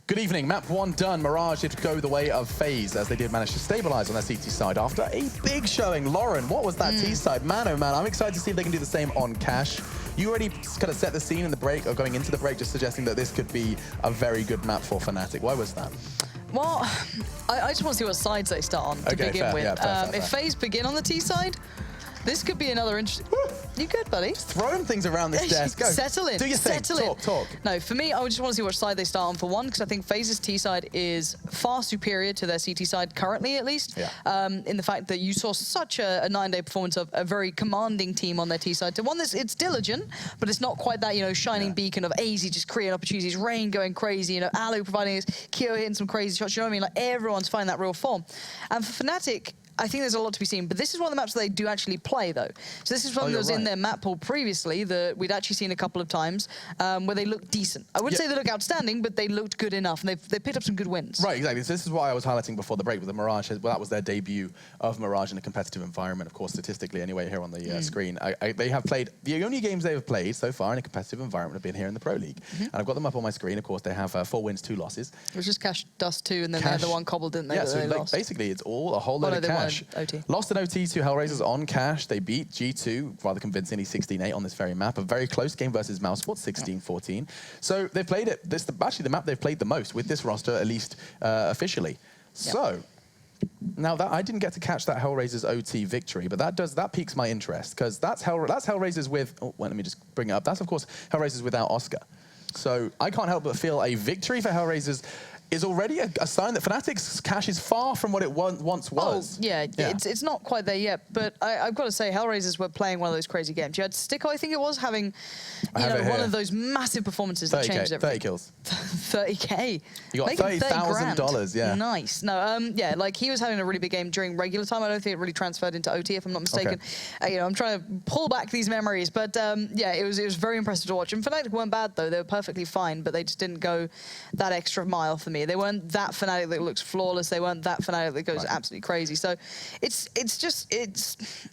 Good evening. Map 1 done. Mirage did go the way of FaZe as they did manage to stabilize on their CT side after a big showing. Lauren, what was that T side? Man, oh man, I'm excited to see if they can do the same on Cash. You already kind of set the scene in the break, or going into the break, just suggesting that this could be a very good map for Fnatic. Why was that? Well, I just want to see what sides they start on to begin with. Yeah, fair. If FaZe begin on the T side, this could be another interesting... You good, buddy? Just throwing things around this desk. Go. Settle in. Do your thing. Talk. No, for me, I just want to see which side they start on, for one, because I think FaZe's T side is far superior to their CT side, currently at least, in the fact that you saw such a 9-day performance of a very commanding team on their T side to one that's it's diligent, but it's not quite that, you know, shining beacon of AZ just creating opportunities, Rain going crazy, you know, Alu providing his, Kyo hitting some crazy shots, you know what I mean? Like, everyone's finding that real form. And for Fnatic, I think there's a lot to be seen, but this is one of the maps that they do actually play, though. So this is one that was in their map pool previously that we'd actually seen a couple of times where they looked decent. I wouldn't say they look outstanding, but they looked good enough, and they picked up some good wins. Right, exactly. So this is why I was highlighting before the break with the Mirage. Well, that was their debut of Mirage in a competitive environment, of course, statistically anyway, here on the screen. They have played, the only games they have played so far in a competitive environment have been here in the Pro League. And I've got them up on my screen. Of course, they have 4 wins, 2 losses. It was just Cash Dust 2, and then they had the one cobbled, didn't they? Yeah, so like, basically it's all a whole load of Cash. Lost an OT to Hellraisers on Cash. They beat G2 rather convincingly 16-8 on this very map. A very close game versus Mouseport, 16-14. So they've played it. This is actually the map they've played the most with this roster, at least officially. So now that I didn't get to catch that Hellraisers OT victory, but that piques my interest because that's Hellraisers with. Oh, well, let me just bring it up. That's of course Hellraisers without Oscar. So I can't help but feel a victory for Hellraisers is already a sign that Fnatic's Cash is far from what it once was. Oh, yeah. It's not quite there yet, but I've got to say, Hellraisers were playing one of those crazy games. You had Sticko, I think it was, having one of those massive performances that changed everything. 30 kills. 30K. You got $30,000, yeah. Nice. No, yeah, like he was having a really big game during regular time. I don't think it really transferred into OT, if I'm not mistaken. You know, I'm trying to pull back these memories, but yeah, it was very impressive to watch. And Fnatic weren't bad though; they were perfectly fine, but they just didn't go that extra mile for me. They weren't that Fnatic that looks flawless. They weren't that Fnatic that goes absolutely crazy. So it's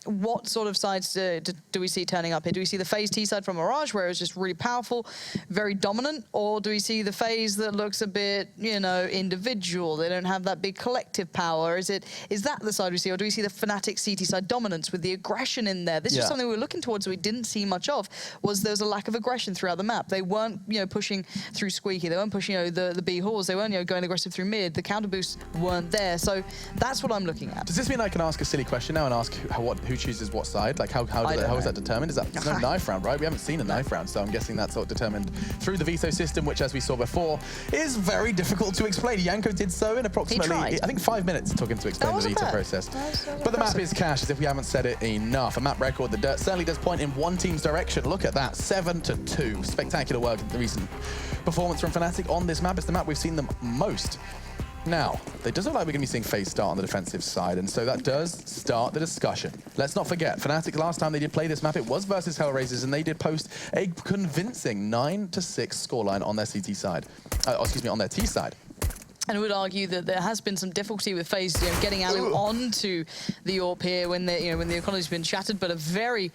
what sort of sides do we see turning up here? Do we see the FaZe T side from Mirage, where it was just really powerful, very dominant, or do we see the FaZe that looks a bit, you know, individual? They don't have that big collective power. Is that the side we see, or do we see the Fnatic CT side dominance with the aggression in there? This is something we were looking towards, we didn't see much of. Was there was a lack of aggression throughout the map? They weren't, you know, pushing through Squeaky. They weren't pushing, you know, the B halls. They weren't, you know, going aggressive through mid. The counter boosts weren't there. So that's what I'm looking at. Does this mean I can ask a silly question now and ask who chooses what side? Like how is that determined? Is that there's no knife round, right? We haven't seen a knife round, so I'm guessing that's sort of determined through the veto system, which, as we saw before, is very difficult to explain. Yanko did so in approximately, I think, 5 minutes it took him to explain the veto process. But the map is Cash, as if we haven't said it enough. A map record that certainly does point in one team's direction. Look at that, 7-2. Spectacular work in the recent performance from Fnatic on this map. It's the map we've seen them most. Now, it does look like we're going to be seeing FaZe start on the defensive side, and so that does start the discussion. Let's not forget, Fnatic, last time they did play this map, it was versus Hellraisers, and they did post a convincing 9-6 scoreline on their CT side. Excuse me, on their T side. And I would argue that there has been some difficulty with FaZe, you know, getting Alu onto the AWP here when the economy's been shattered, but a very,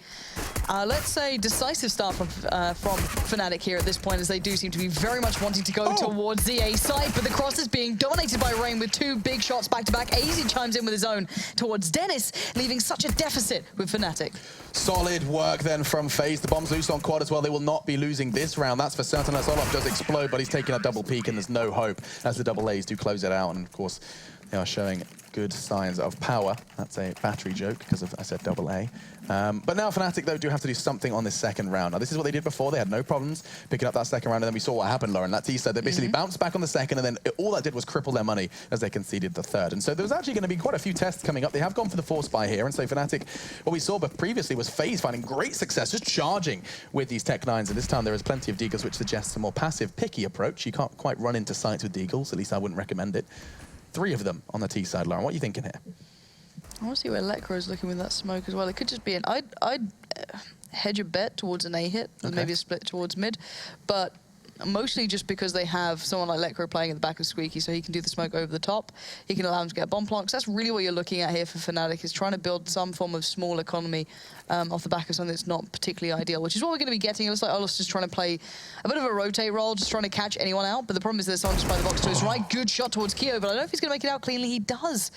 let's say, decisive start from Fnatic here at this point, as they do seem to be very much wanting to go towards the A side, but the cross is being dominated by Rain with 2 big shots back-to-back. AZ chimes in with his own towards Dennis, leaving such a deficit with Fnatic. Solid work then from FaZe. The bomb's loose on quad as well. They will not be losing this round, that's for certain. As Olaf does explode, but he's taking a double peek, and there's no hope as the double A's do close it out. And of course, they are showing good signs of power. That's a battery joke because I said double A. But now Fnatic, though, do have to do something on this second round. Now, this is what they did before. They had no problems picking up that second round, and then we saw what happened, Lauren. That T side, they basically bounced back on the second, and then all that did was cripple their money as they conceded the third. And so there was actually going to be quite a few tests coming up. They have gone for the force buy here, and so Fnatic, what we saw previously was FaZe finding great success, just charging with these Tech 9s, and this time there is plenty of deagles, which suggests a more passive, picky approach. You can't quite run into sites with deagles, at least I wouldn't recommend it. 3 of them on the T side, Lauren. What are you thinking here? I want to see where Lekra is looking with that smoke as well. It could just be an... I'd hedge a bet towards an A hit, and maybe a split towards mid. But mostly just because they have someone like Lekro playing at the back of Squeaky, so he can do the smoke over the top. He can allow him to get bomb plants. That's really what you're looking at here for Fnatic, is trying to build some form of small economy off the back of something that's not particularly ideal, which is what we're going to be getting. It looks like Olaf's just trying to play a bit of a rotate role, just trying to catch anyone out, but the problem is that someone just by the box to his right. Good shot towards Keo, but I don't know if he's going to make it out cleanly. He does.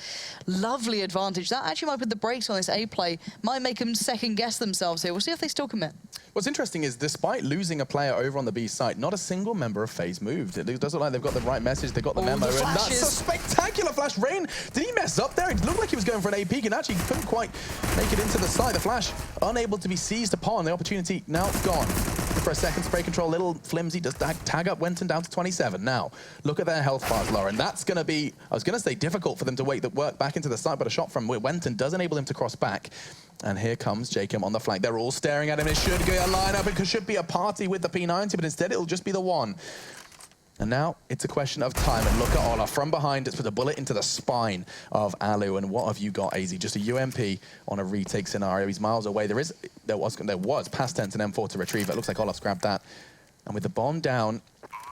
Lovely advantage. That actually might put the brakes on this A play, might make them second guess themselves here. We'll see if they still commit. What's interesting is, despite losing a player over on the B site, not a single member of FaZe moved. It does look like they've got the right message, they've got the memo, and that's a spectacular flash. Rain, did he mess up there? It looked like he was going for an AP and actually couldn't quite make it into the site. The flash unable to be seized upon. The opportunity now gone. For a second, spray control, little flimsy, does tag up Wenton down to 27. Now, look at their health bars, Lauren. That's going to be, I was going to say, difficult for them to work back into the site, but a shot from Wenton does enable him to cross back. And here comes Jacob on the flank. They're all staring at him. It should be a lineup. It should be a party with the P90, but instead it'll just be the one. And now it's a question of time. And look at Olaf from behind. It's put a bullet into the spine of Alu. And what have you got, AZ? Just a UMP on a retake scenario. He's miles away. There was past tense and M4 to retrieve. It looks like Olaf's grabbed that. And with the bomb down,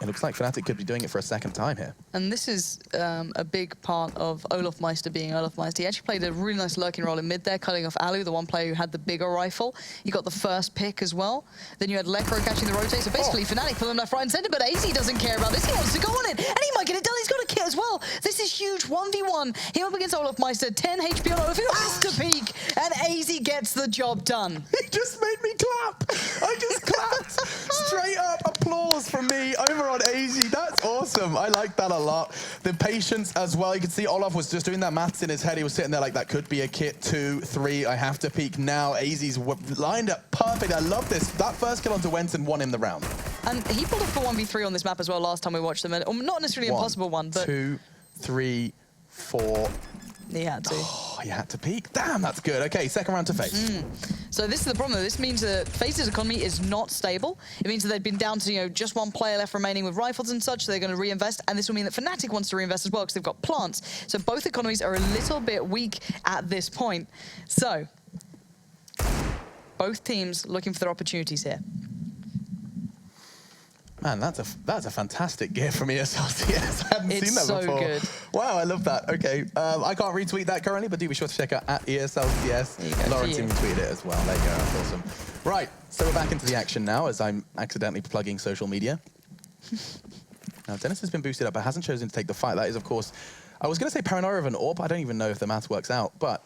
it looks like Fnatic could be doing it for a second time here. And this is a big part of Olaf Meister being Olaf Meister. He actually played a really nice lurking role in mid there, cutting off Alu, the one player who had the bigger rifle. He got the first pick as well. Then you had Lekro catching the rotate. So basically, Fnatic pull him left, right, and center, but AZ doesn't care about this. He wants to go on it, and he might get it done. He's got a kit as well. This is huge. 1v1. Him up against Olaf Meister. 10 HP on Olaf, who has to peek, and AZ gets the job done. He just made me clap. I just clapped. Straight up applause from me over on AZ. That's awesome. I like that a lot. The patience as well. You can see Olaf was just doing that maths in his head. He was sitting there like, that could be a kit. 2, 3. I have to peek now. AZ's lined up perfect. I love this. That first kill onto Wenton won him the round. And he pulled off a 1v3 on this map as well last time we watched them. And, not necessarily an impossible one, but 2, 3, 4. He had to. Oh, he had to peek. Damn, that's good. Okay, second round to FaZe. So this is the problem, though. This means that FaZe's economy is not stable. It means that they've been down to, just one player left remaining with rifles and such, so they're going to reinvest, and this will mean that Fnatic wants to reinvest as well because they've got plants. So both economies are a little bit weak at this point. So, both teams looking for their opportunities here. Man, that's a fantastic gear from ESL. I haven't seen that before. It's so good. Wow, I love that. Okay, I can't retweet that currently, but do be sure to check out at ESL. Lawrence even tweeted it as well. There you go, that's awesome. Right, so we're back into the action now as I'm accidentally plugging social media. Now, Dennis has been boosted up, but hasn't chosen to take the fight. That is, of course, I was going to say Paranoia of an AWP. I don't even know if the math works out, but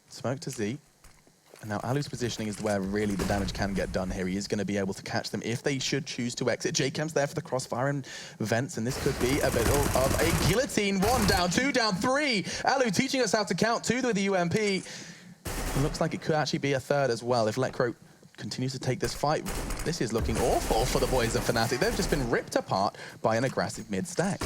smoke to Z. And now Alu's positioning is where really the damage can get done here. He is going to be able to catch them if they should choose to exit. J-Cam's there for the crossfire and vents, and this could be a bit of a guillotine. 1 down, 2 down, 3. Alu teaching us how to count 2 with the UMP. It looks like it could actually be a third as well if Lekro continues to take this fight. This is looking awful for the boys of Fnatic. They've just been ripped apart by an aggressive mid-stack.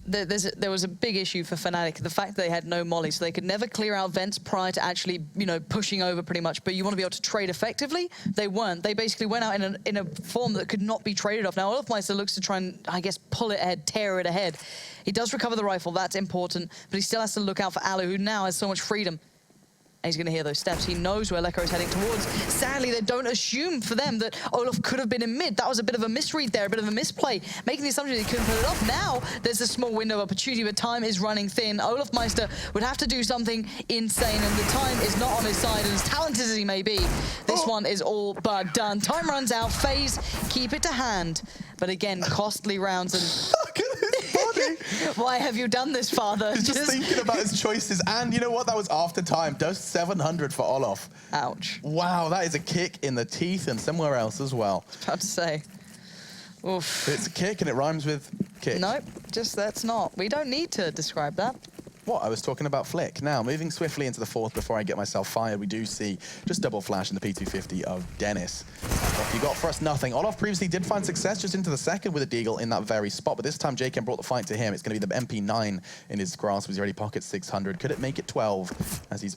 There was a big issue for Fnatic, the fact that they had no molly, so they could never clear out vents prior to actually, pushing over pretty much. But you want to be able to trade effectively. They weren't. They basically went out in a form that could not be traded off. Now, Olafmeister looks to try and, I guess, pull it ahead, tear it ahead. He does recover the rifle. That's important. But he still has to look out for Alu, who now has so much freedom. And he's going to hear those steps. He knows where Lekro is heading towards. Sadly, they don't assume for them that Olaf could have been in mid. That was a bit of a misread there, a bit of a misplay, making the assumption that he couldn't put it off. Now, there's a small window of opportunity, but time is running thin. Olaf Meister would have to do something insane, and the time is not on his side. And as talented as he may be, this one is all but done. Time runs out. FaZe keep it to hand. But again, costly rounds. And look at his body. Why have you done this, father? He's just thinking about his choices. And you know what? That was after time. Just 700 for Olaf. Ouch. Wow, that is a kick in the teeth and somewhere else as well. About to say. Oof. It's a kick and it rhymes with kick. Nope, just that's not. We don't need to describe that. What? I was talking about Flick. Now, moving swiftly into the fourth before I get myself fired, we do see just double flash in the P250 of Dennis. What you got for us? Nothing. Olaf previously did find success just into the second with a deagle in that very spot, but this time J-Cam brought the fight to him. It's going to be the MP9 in his grasp. He's already pocket 600. Could it make it 12? As he's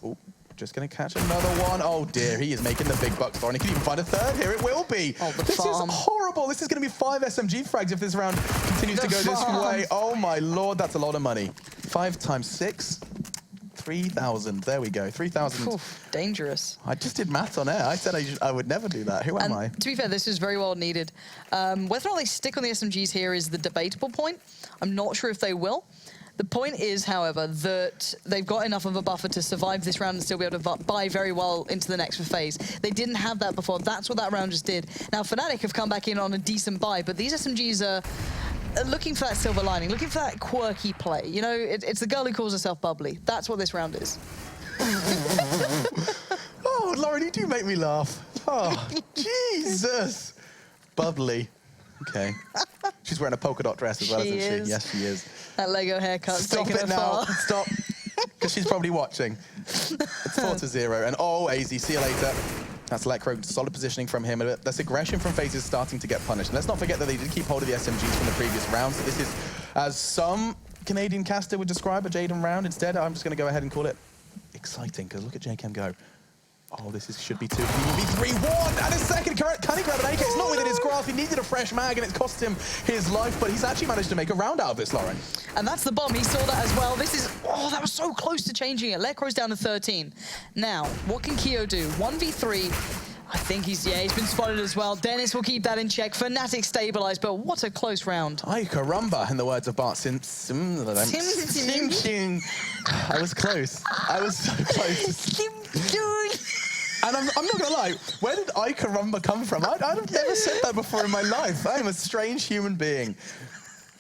just going to catch another one. Oh dear, he is making the big bucks for, and he can even find a third here. It will be. Oh, this is horrible. This is going to be 5 SMG frags if this round continues to go this way. Oh my lord, that's a lot of money. 5 times 6. 3,000. There we go. 3,000. Dangerous. I just did maths on air. I said I would never do that. Who am I? To be fair, this is very well needed. Whether or not they stick on the SMGs here is the debatable point. I'm not sure if they will. The point is, however, that they've got enough of a buffer to survive this round and still be able to buy very well into the next for FaZe. They didn't have that before. That's what that round just did. Now, Fnatic have come back in on a decent buy, but these SMGs are looking for that silver lining, looking for that quirky play. You know, it's the girl who calls herself bubbly. That's what this round is. Oh, Lauren, you do make me laugh. Oh, Jesus. Bubbly. Okay. She's wearing a polka dot dress as well, isn't she? Yes, she is. That Lego haircut's Stop taking it her now. far. Stop. Because she's probably watching. It's 4-0. And oh, AZ, see you later. That's Lekro. Solid positioning from him. This aggression from FaZe is starting to get punished. And let's not forget that they did keep hold of the SMGs from the previous round. So this is, as some Canadian caster would describe, a Jaden round. Instead, I'm just going to go ahead and call it exciting. Because look at JChem go. Oh, this should be 2. Can he be 3-1? And a second, can he grab an AK? It's not within his grasp. He needed a fresh mag, and it's cost him his life, but he's actually managed to make a round out of this, Lauren. And that's the bomb. He saw that as well. This is, oh, that was so close to changing it. Lekro's down to 13. Now, what can Keo do? 1v3. I think he's been spotted as well. Dennis will keep that in check. Fnatic stabilized, but what a close round. Ay caramba, in the words of Bart Simpson. I was close. I was so close. And I'm not gonna lie, where did I caramba come from? I've never said that before in my life. I am a strange human being.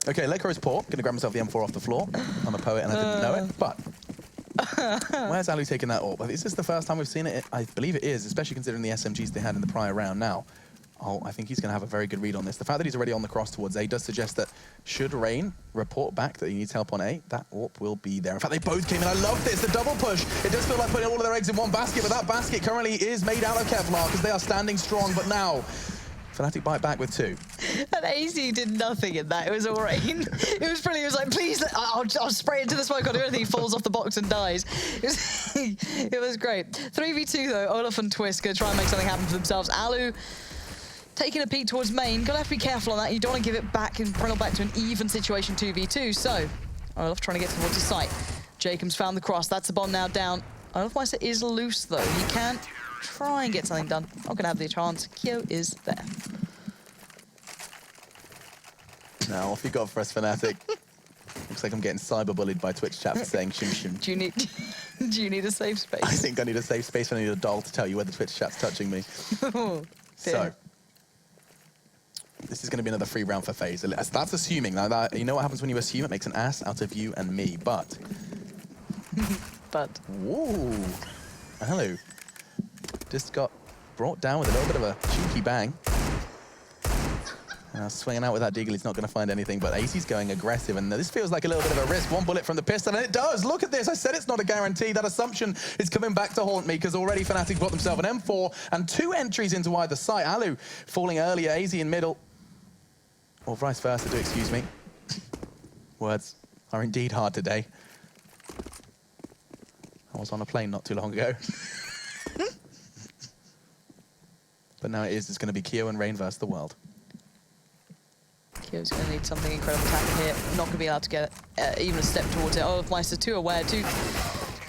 Okay, Lekro is poor. Gonna grab myself the M4 off the floor. I'm a poet and I didn't know it, but where's Alu taking that AWP? Is this the first time we've seen it? I believe it is, especially considering the SMGs they had in the prior round. Now, I think he's going to have a very good read on this. The fact that he's already on the cross towards A does suggest that should Rain report back that he needs help on A, that AWP will be there. In fact, they both came in. I love this, the double push. It does feel like putting all of their eggs in one basket, but that basket currently is made out of Kevlar because they are standing strong. But now, Fnatic bite back with 2. And AZ did nothing in that. It was all Rain. It was brilliant. It was like, please, I'll spray into the smoke. I'll do anything. He falls off the box and dies. It was great. 3v2, though. Olaf and Twist going to try and make something happen for themselves. Alu taking a peek towards main. Gonna have to be careful on that. You don't want to give it back and bring it back to an even situation 2v2. So, Olaf trying to get towards his site. Jacob's found the cross. That's the bomb now down. Olaf Meister is loose, though. He can try and get something done. Not gonna have the chance. Keo is there. Now, off you got for us, Fnatic. Looks like I'm getting cyberbullied by Twitch chat for saying shim shim. Do you need a safe space? I think I need a safe space and I need a doll to tell you whether Twitch chat's touching me. So, this is going to be another free round for FaZe. That's assuming. Now, you know what happens when you assume? It makes an ass out of you and me. But. Whoa. Hello. Just got brought down with a little bit of a cheeky bang. Swinging out with that deagle, he's not going to find anything, but AZ's going aggressive, and this feels like a little bit of a risk. One bullet from the pistol, and it does! Look at this! I said it's not a guarantee. That assumption is coming back to haunt me, because already Fnatic got themselves an M4 and 2 entries into either side. Alu falling earlier, AZ in middle. Or vice versa, do excuse me. Words are indeed hard today. I was on a plane not too long ago. But now it's going to be Keo and Rain versus the world. Keo's going to need something incredible to happen here. Not going to be allowed to get even a step towards it. Olaf Meister too aware, too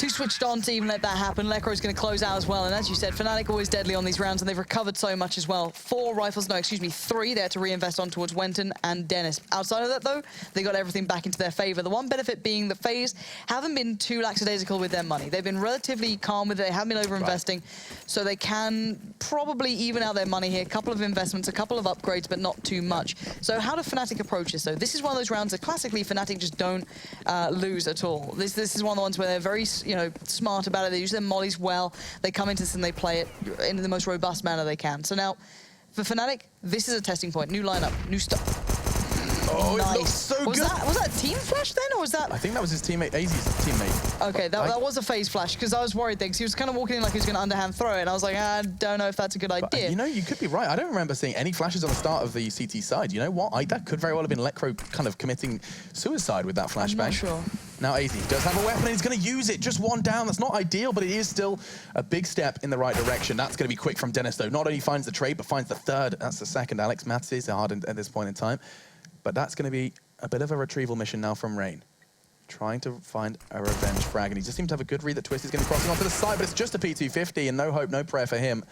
switched on to even let that happen. Lekro's going to close out as well. And as you said, Fnatic always deadly on these rounds, and they've recovered so much as well. 4 rifles, no, excuse me, 3 there to reinvest on towards Wenton and Dennis. Outside of that, though, they got everything back into their favor. The one benefit being that FaZe haven't been too lackadaisical with their money. They've been relatively calm with it. They haven't been over-investing. Right. So they can probably even out their money here. A couple of investments, a couple of upgrades, but not too much. So how do Fnatic approach this, though? This is one of those rounds that classically Fnatic just don't lose at all. This is one of the ones where they're very, smart about it. They use their mollies well. They come into this and they play it in the most robust manner they can. So now, for Fnatic, this is a testing point. New lineup, new stuff. Oh, nice. It looks so was good. Was that team flash then, or was that? I think that was his teammate, AZ's teammate. Okay, that was a FaZe flash, because I was worried then, because he was kind of walking in like he was going to underhand throw it, and I was like, I don't know if that's a good idea. But, you could be right. I don't remember seeing any flashes on the start of the CT side. You know what? That could very well have been Lekro kind of committing suicide with that flashbang. I'm not sure. Now AZ does have a weapon, and he's going to use it. Just one down. That's not ideal, but it is still a big step in the right direction. That's going to be quick from Dennis, though. Not only finds the trade, but finds the third. That's the second. Alex Matchday is hard at this point in time. But that's going to be a bit of a retrieval mission now from Rain. trying to find a revenge frag, and he just seemed to have a good read that Twist is going to be crossing onto the side, but it's just a P250, and no hope, no prayer for him.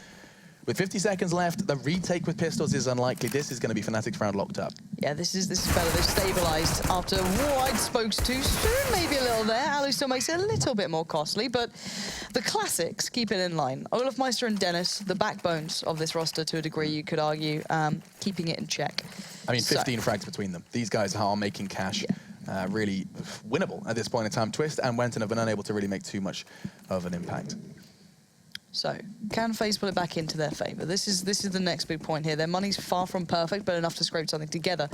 With 50 seconds left, the retake with pistols is unlikely. This is going to be Fnatic's round locked up. Yeah, this is better. They've stabilized after wide spokes too soon, maybe a little there. Alu still makes it a little bit more costly, but the classics keep it in line. Olofmeister and Dennis, the backbones of this roster to a degree, you could argue, keeping it in check. I mean, 15 frags between them. These guys are making cash. Yeah. Really winnable at this point in time. Twist and Wenton have been unable to really make too much of an impact. So, can FaZe put it back into their favor? This is the next big point here. Their money's far from perfect, but enough to scrape something together.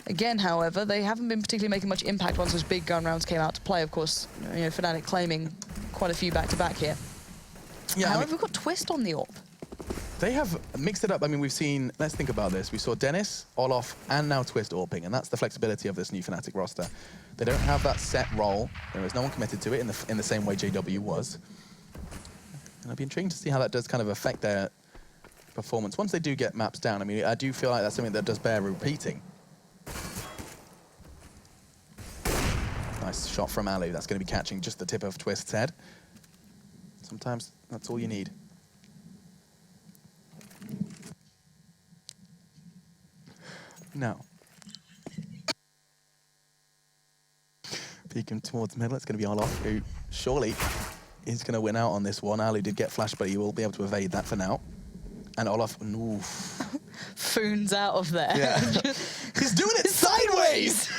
Again, however, they haven't been particularly making much impact once those big gun rounds came out to play. Of course, you know, Fnatic claiming quite a few back-to-back here. Yeah, however, we've got Twist on the AWP. They have mixed it up. I mean, we've seen, let's think about this. We saw Dennis, Olof, and now Twist AWPing, and that's the flexibility of this new Fnatic roster. They don't have that set role. There is no one committed to it in the same way JW was. And I'd be intrigued to see how that does kind of affect their performance once they do get maps down. I mean, I do feel like that's something that does bear repeating. Nice shot from Alu. That's going to be catching just the tip of Twist's head. Sometimes that's all you need. Now. Peeking towards middle. It's going to be Olof, who surely is going to win out on this one. Alu did get flashed, but he will be able to evade that for now. And Olof, oof. Foons out of there. Yeah. He's doing it sideways!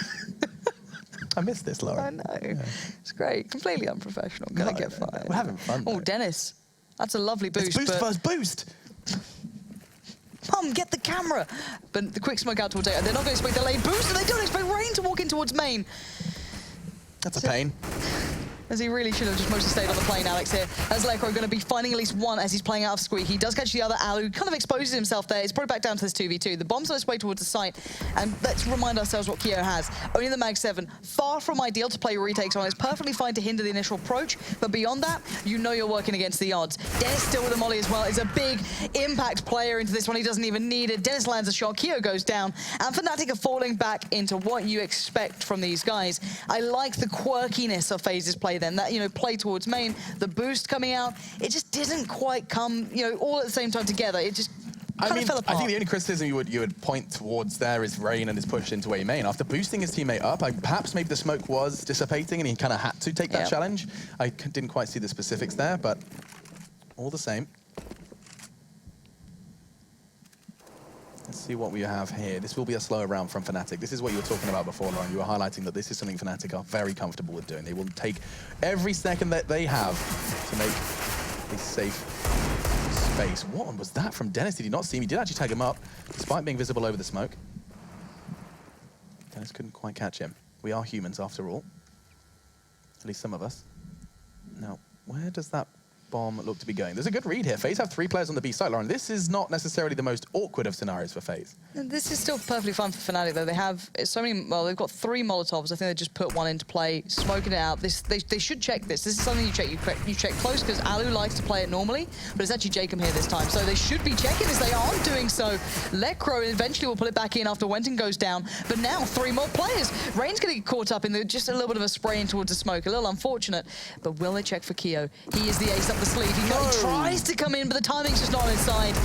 I missed this, Laura. I know. Yeah. It's great. Completely unprofessional. Gonna get fired. We're having fun. Oh, Dennis. That's a lovely boost. It's boost first boost! Mum, get the camera! But the quick smoke out towards A. They're not going to expect the late boost, and they don't expect Rain to walk in towards main. That's a pain. As he really should have just mostly stayed on the plane, Alex, here. As Lekro going to be finding at least one as he's playing out of Squeak. He does catch the other. Alu kind of exposes himself there. It's probably back down to this 2v2. The bomb's on its way towards the site. And let's remind ourselves what Keo has. Only the Mag 7. Far from ideal to play retakes on. It's perfectly fine to hinder the initial approach. But beyond that, you know you're working against the odds. Dennis still with a molly as well. Is a big impact player into this one. He doesn't even need it. Dennis lands a shot. Keo goes down. And Fnatic are falling back into what you expect from these guys. I like the quirkiness of FaZe's play then. That, you know, play towards main, the boost coming out, it just didn't quite come, you know, all at the same time together. It just kind of fell apart. I think the only criticism you would point towards there is Rain and his push into A main. After boosting his teammate up, perhaps maybe the smoke was dissipating and he kind of had to take that challenge. I didn't quite see the specifics there, but all the same. Let's see what we have here. This will be a slower round from Fnatic. This is what you were talking about before, Lauren. You were highlighting that this is something Fnatic are very comfortable with doing. They will take every second that they have to make a safe space. What was that from Dennis? Did he not see him? He did actually tag him up, despite being visible over the smoke. Dennis couldn't quite catch him. We are humans, after all. At least some of us. Now, where does that bomb look to be going? There's a good read here. FaZe have 3 players on the B side, Lauren. This is not necessarily the most awkward of scenarios for FaZe. This is still perfectly fun for Fnatic, though. They have so many, well, they've got 3 Molotovs. I think they just put one into play, smoking it out. They should check this. This is something you check. You check close, because Alu likes to play it normally, but it's actually Jacob here this time. So they should be checking this. They aren't doing so. Lekro eventually will put it back in after Wenton goes down, but now 3 more players. Rain's going to get caught up in just a little bit of a spray in towards the smoke. A little unfortunate, but will they check for Keo? He is the ace up the sleeve. He tries to come in, but the timing's just not on his side.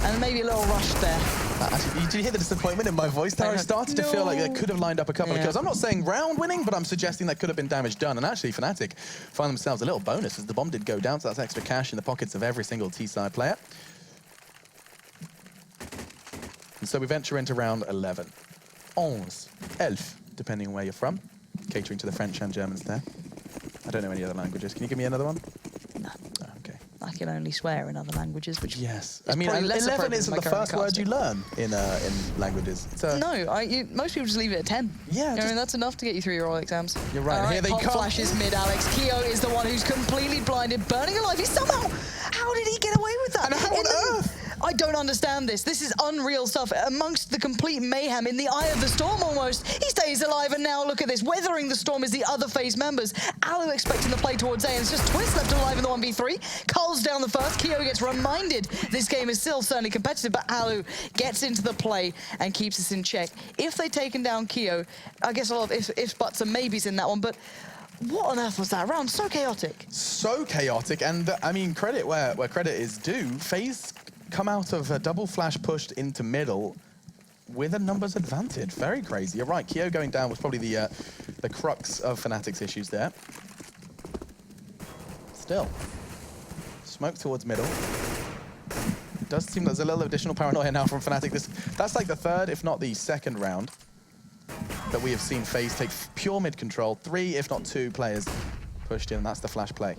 And maybe a little rush there. Actually, did you hear the disappointment in my voice there? I started to feel like they could have lined up a couple of kills. I'm not saying round winning, but I'm suggesting that could have been damage done. And actually, Fnatic find themselves a little bonus as the bomb did go down, so that's extra cash in the pockets of every single T-side player. And so we venture into round 11. 11, depending on where you're from. Catering to the French and Germans there. I don't know any other languages. Can you give me another one? No. Oh, okay. I can only swear in other languages, which I mean, 11 isn't the first word you learn in languages. No, most people just leave it at 10. Yeah, I mean, that's enough to get you through your oral exams. You're right. Here they come. Flashes mid, Alex. Keo is the one who's completely blinded, burning alive. He's somehow, how did he get away with that? And how on earth? I don't understand this. This is unreal stuff. Amongst the complete mayhem in the eye of the storm almost, he stays alive, and now look at this. Weathering the storm is the other FaZe members. Alu expecting the play towards A, and it's just Twist left alive in the 1v3. Cull's down the first. Keo gets reminded this game is still certainly competitive, but Alu gets into the play and keeps us in check. If they'd taken down Keo, I guess a lot of ifs, buts, and maybes in that one, but what on earth was that round? So chaotic. So chaotic, and I mean, credit where credit is due. FaZe come out of a double flash pushed into middle with a numbers advantage. Very crazy. You're right, Keo going down was probably the crux of Fnatic's issues there. Still, smoke towards middle. It does seem there's a little additional paranoia now from Fnatic. That's like the third, if not the second round that we have seen FaZe take pure mid control. 3, if not 2 players pushed in, and that's the flash play.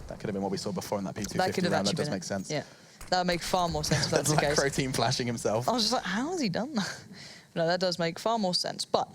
That could have been what we saw before in that P250 round. That does make sense. Yeah, that would make far more sense if that's the case. Pro team flashing himself. I was just like, how has he done that? No, that does make far more sense. But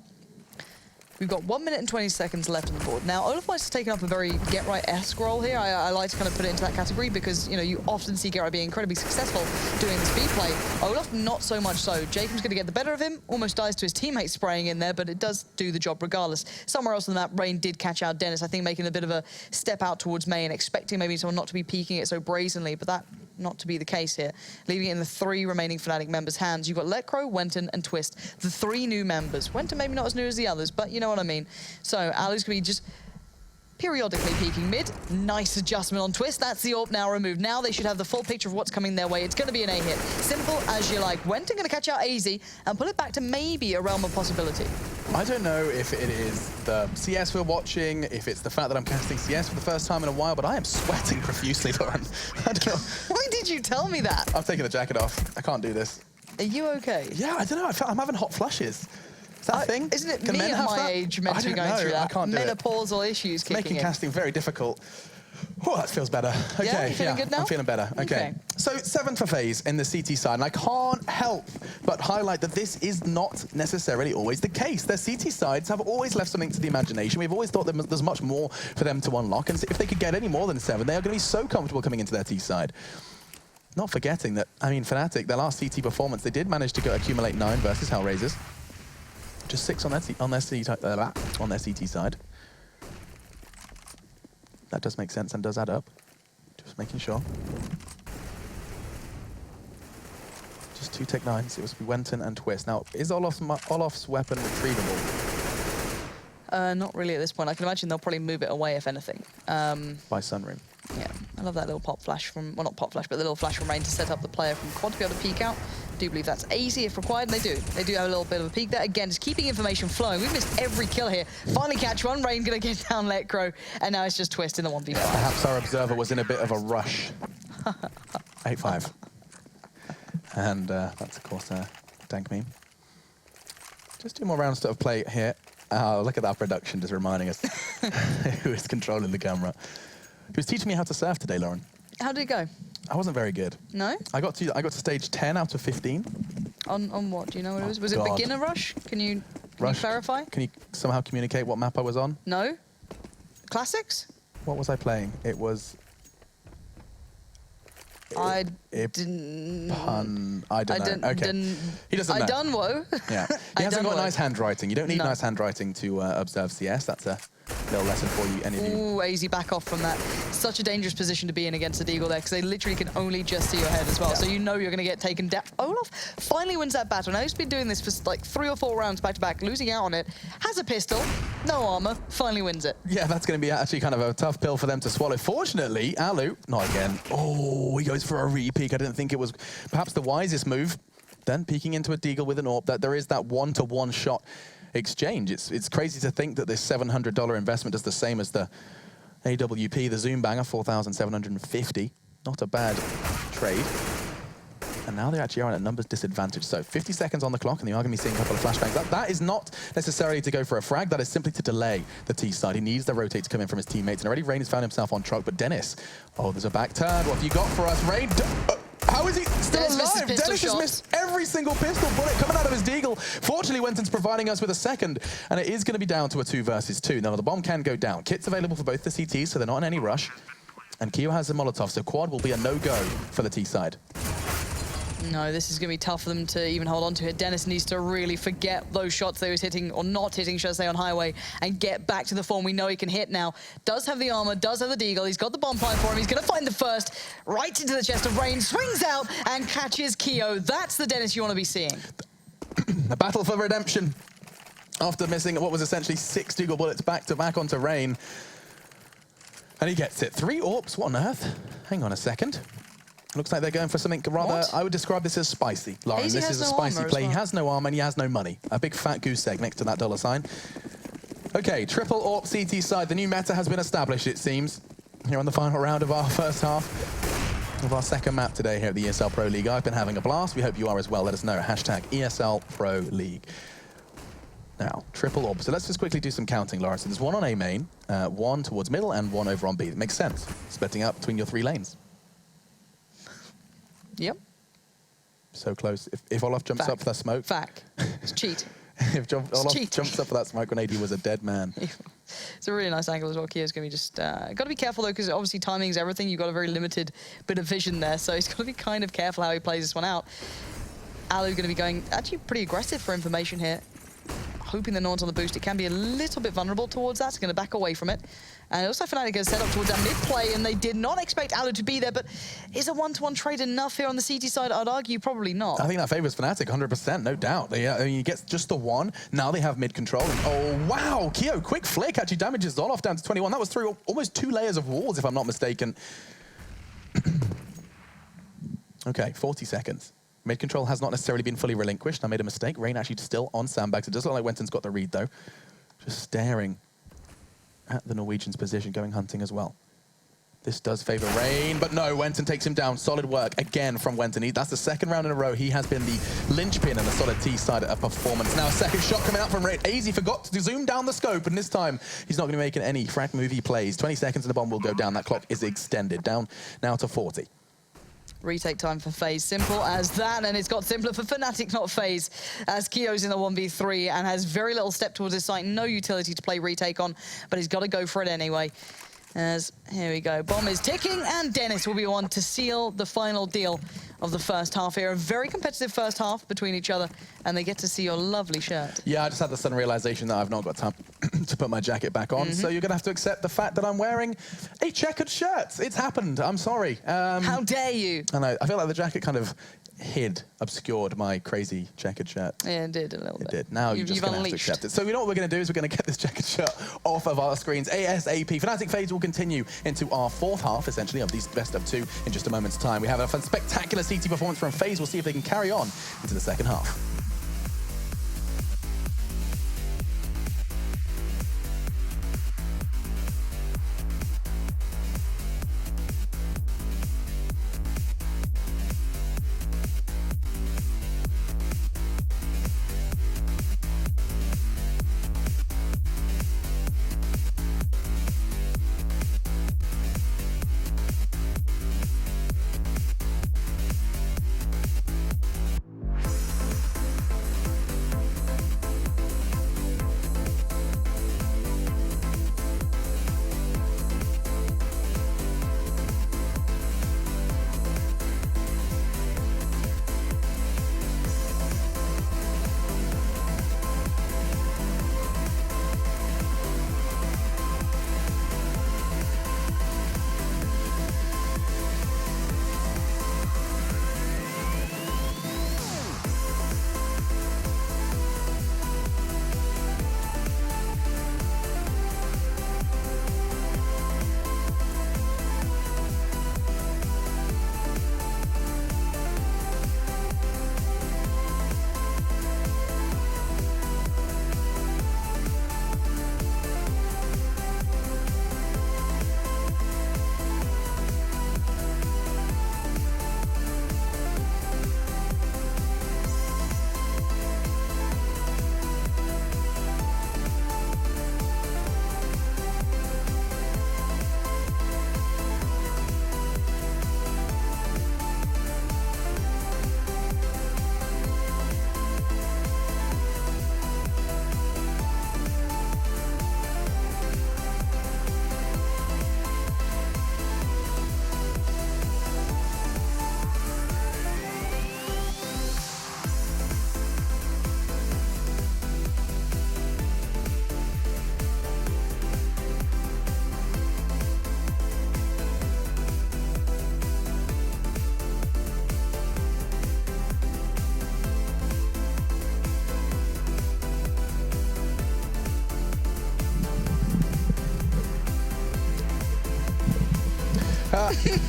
we've got 1 minute and 20 seconds left on the board. Now, Olaf has taken up a very get-right-esque role here. I like to kind of put it into that category because, you know, you often see get-right being incredibly successful doing the speed play. Olaf, not so much so. Jacob's going to get the better of him, almost dies to his teammates spraying in there, but it does do the job regardless. Somewhere else on the map, Rain did catch out Dennis, I think making a bit of a step out towards main, expecting maybe someone not to be peeking it so brazenly, but that not to be the case here. Leaving it in the 3 remaining Fnatic members' hands. You've got Letcro, Wenton, and Twist. The 3 new members. Wenton maybe not as new as the others, but you know what I mean. So Alu's going to be just periodically peeking mid. Nice adjustment on Twist. That's the AWP now removed. Now they should have the full picture of what's coming their way. It's going to be an A hit. Simple as you like. Wenton going to catch out AZ and pull it back to maybe a realm of possibility. I don't know if it is the CS we're watching, if it's the fact that I'm casting CS for the first time in a while, but I am sweating profusely, Lauren. I don't know. Why did you tell me that? I'm taking the jacket off. I can't do this. Are you okay? Yeah, I don't know. I'm having hot flushes. Is that a thing? Isn't it Can me men at have my that? age meant to be going through that? I can't do it. Menopausal issues kicking Making in. casting very difficult. Oh, that feels better. Okay, yeah, you feeling good now? I'm feeling better. Okay. So 7 for FaZe in the CT side, and I can't help but highlight that this is not necessarily always the case. Their CT sides have always left something to the imagination. We've always thought that there's much more for them to unlock, and if they could get any more than 7, they are going to be so comfortable coming into their T side. Not forgetting that, I mean, Fnatic, their last CT performance, they did manage to accumulate 9 versus Hellraisers. Just 6 on their CT side. That does make sense and does add up. Just making sure. Just 2 Tech 9s. It was Wenton and Twist. Now, is Olaf's weapon retrievable? Not really at this point. I can imagine they'll probably move it away, if anything. By Sunroom. Yeah, I love that little pop flash from, well, not pop flash, but the little flash from Rain to set up the player from quad to be able to peek out. I do believe that's easy if required, and they do. They do have a little bit of a peek there. Again, just keeping information flowing. We've missed every kill here. Finally catch one. Rain gonna get down Letcro, and now it's just Twist in the 1v5. Perhaps our observer was in a bit of a rush. 8-5. And that's, of course, a dank meme. Just 2 more rounds of play here. Oh, look at that production, just reminding us who is controlling the camera. He was teaching me how to surf today, Lauren. How did it go? I wasn't very good. No? I got to stage 10 out of 15. On what? Do you know what it was? Was it God. beginner rush? Can you clarify? Can you somehow communicate what map I was on? No? Classics? What was I playing? It was... I didn't... Pun... I don't know. Okay. He doesn't know. I done woe. Yeah. He hasn't got nice handwriting. You don't need nice handwriting to observe CS. That's a little lesson for you, any of you. Ooh, AZ back off from that. Such a dangerous position to be in against the Deagle there, because they literally can only just see your head as well. Yeah. So you know you're going to get taken down. Olaf finally wins that battle. Now he's been doing this for like 3 or 4 rounds back to back, losing out on it. Has a pistol, no armor, finally wins it. Yeah, that's going to be actually kind of a tough pill for them to swallow. Fortunately, Alu, not again. Oh, he goes for a re-peek. I didn't think it was perhaps the wisest move. Then peeking into a Deagle with an AWP, that there is that 1-to-1 shot exchange. It's crazy to think that this $700 investment does the same as the AWP, the Zoom Banger, 4,750. Not a bad trade. And now they actually are at a numbers disadvantage. So 50 seconds on the clock, and they are going to be seeing a couple of flashbangs. That is not necessarily to go for a frag. That is simply to delay the T side. He needs the rotate to come in from his teammates. And already Rain has found himself on truck. But Dennis, oh, there's a back turn. What have you got for us, Rain? How is he still alive? Dennis has missed every single pistol bullet coming out of his Deagle. Fortunately, Wenton's providing us with a second, and it is going to be down to a 2 versus 2. Now, the bomb can go down. Kit's available for both the CTs, so they're not in any rush. And Keo has the Molotov, so quad will be a no-go for the T side. No, this is going to be tough for them to even hold on to it. Dennis needs to really forget those shots they was hitting, or not hitting, should I say, on Highway, and get back to the form we know he can hit now. Does have the armor, does have the deagle, he's got the bomb pipe for him, he's going to find the first, right into the chest of Rain, swings out and catches Keo. That's the Dennis you want to be seeing. A battle for redemption. After missing what was essentially 6 deagle bullets back-to-back onto Rain. And he gets it. 3 AWPs, what on earth? Hang on a second. Looks like they're going for something rather, What? I would describe this as spicy. Lauren, this is a spicy play. He has no armor and he has no money. A big fat goose egg next to that $sign. Okay, triple AWP CT side. The new meta has been established, it seems. Here on the final round of our first half of our second map today here at the ESL Pro League. I've been having a blast. We hope you are as well. Let us know. Hashtag ESL Pro League. Now, triple AWP. So let's just quickly do some counting, Laura. So there's 1 on A main, 1 towards middle, and 1 over on B. It makes sense. Splitting up between your 3 lanes. Yep. So close. If Olaf jumps Fact. up for that smoke... Fact. It's cheating. If Olaf jumps up for that smoke grenade, he was a dead man. It's a really nice angle as well. Keo's going to be just... got to be careful, though, because obviously timing is everything. You've got a very limited bit of vision there, so he's got to be kind of careful how he plays this one out. Alu going to be going actually pretty aggressive for information here. Hoping that no one's on the boost. It can be a little bit vulnerable towards that. It's going to back away from it. And also Fnatic is set up towards that mid-play, and they did not expect Alu to be there, but is a one-to-one trade enough here on the CT side? I'd argue probably not. I think that favors Fnatic 100%, no doubt. I mean, he gets just the 1. Now they have mid-control. Oh, wow! Keo, quick flick, actually damages Olaf down to 21. That was through almost 2 layers of walls, if I'm not mistaken. Okay, 40 seconds. Mid-control has not necessarily been fully relinquished. I made a mistake. Rain actually still on sandbags. It does look like Wenton's got the read, though. Just staring at the Norwegian's position, going hunting as well. This does favor Rain, but no, Wenton takes him down. Solid work again from Wenton. That's the 2nd round in a row. He has been the linchpin and the solid T side of performance. Now, 2nd shot coming out from Rain. AZ forgot to zoom down the scope, and this time he's not going to be making any frag movie plays. 20 seconds and the bomb will go down. That clock is extended down now to 40. Retake time for FaZe, simple as that, and it's got simpler for Fnatic, not FaZe, as Keo's in the 1v3 and has very little step towards his site, no utility to play retake on, but he's got to go for it anyway. As, here we go, bomb is ticking, and Dennis will be on to seal the final deal of the first half here. A very competitive first half between each other, and they get to see your lovely shirt. Yeah, I just had the sudden realization that I've not got time to put my jacket back on, so you're going to have to accept the fact that I'm wearing a checkered shirt. It's happened. I'm sorry. How dare you? I know. I feel like the jacket kind of obscured my crazy checkered shirt. Yeah, it did a little bit. It did. Now you're just going to have to accept it. So you know what we're going to do is we're going to get this checkered shirt off of our screens ASAP. Fnatic FaZe will continue into our 4th half, essentially, of these best of 2 in just a moment's time. We have a spectacular CT performance from FaZe. We'll see if they can carry on into the 2nd half.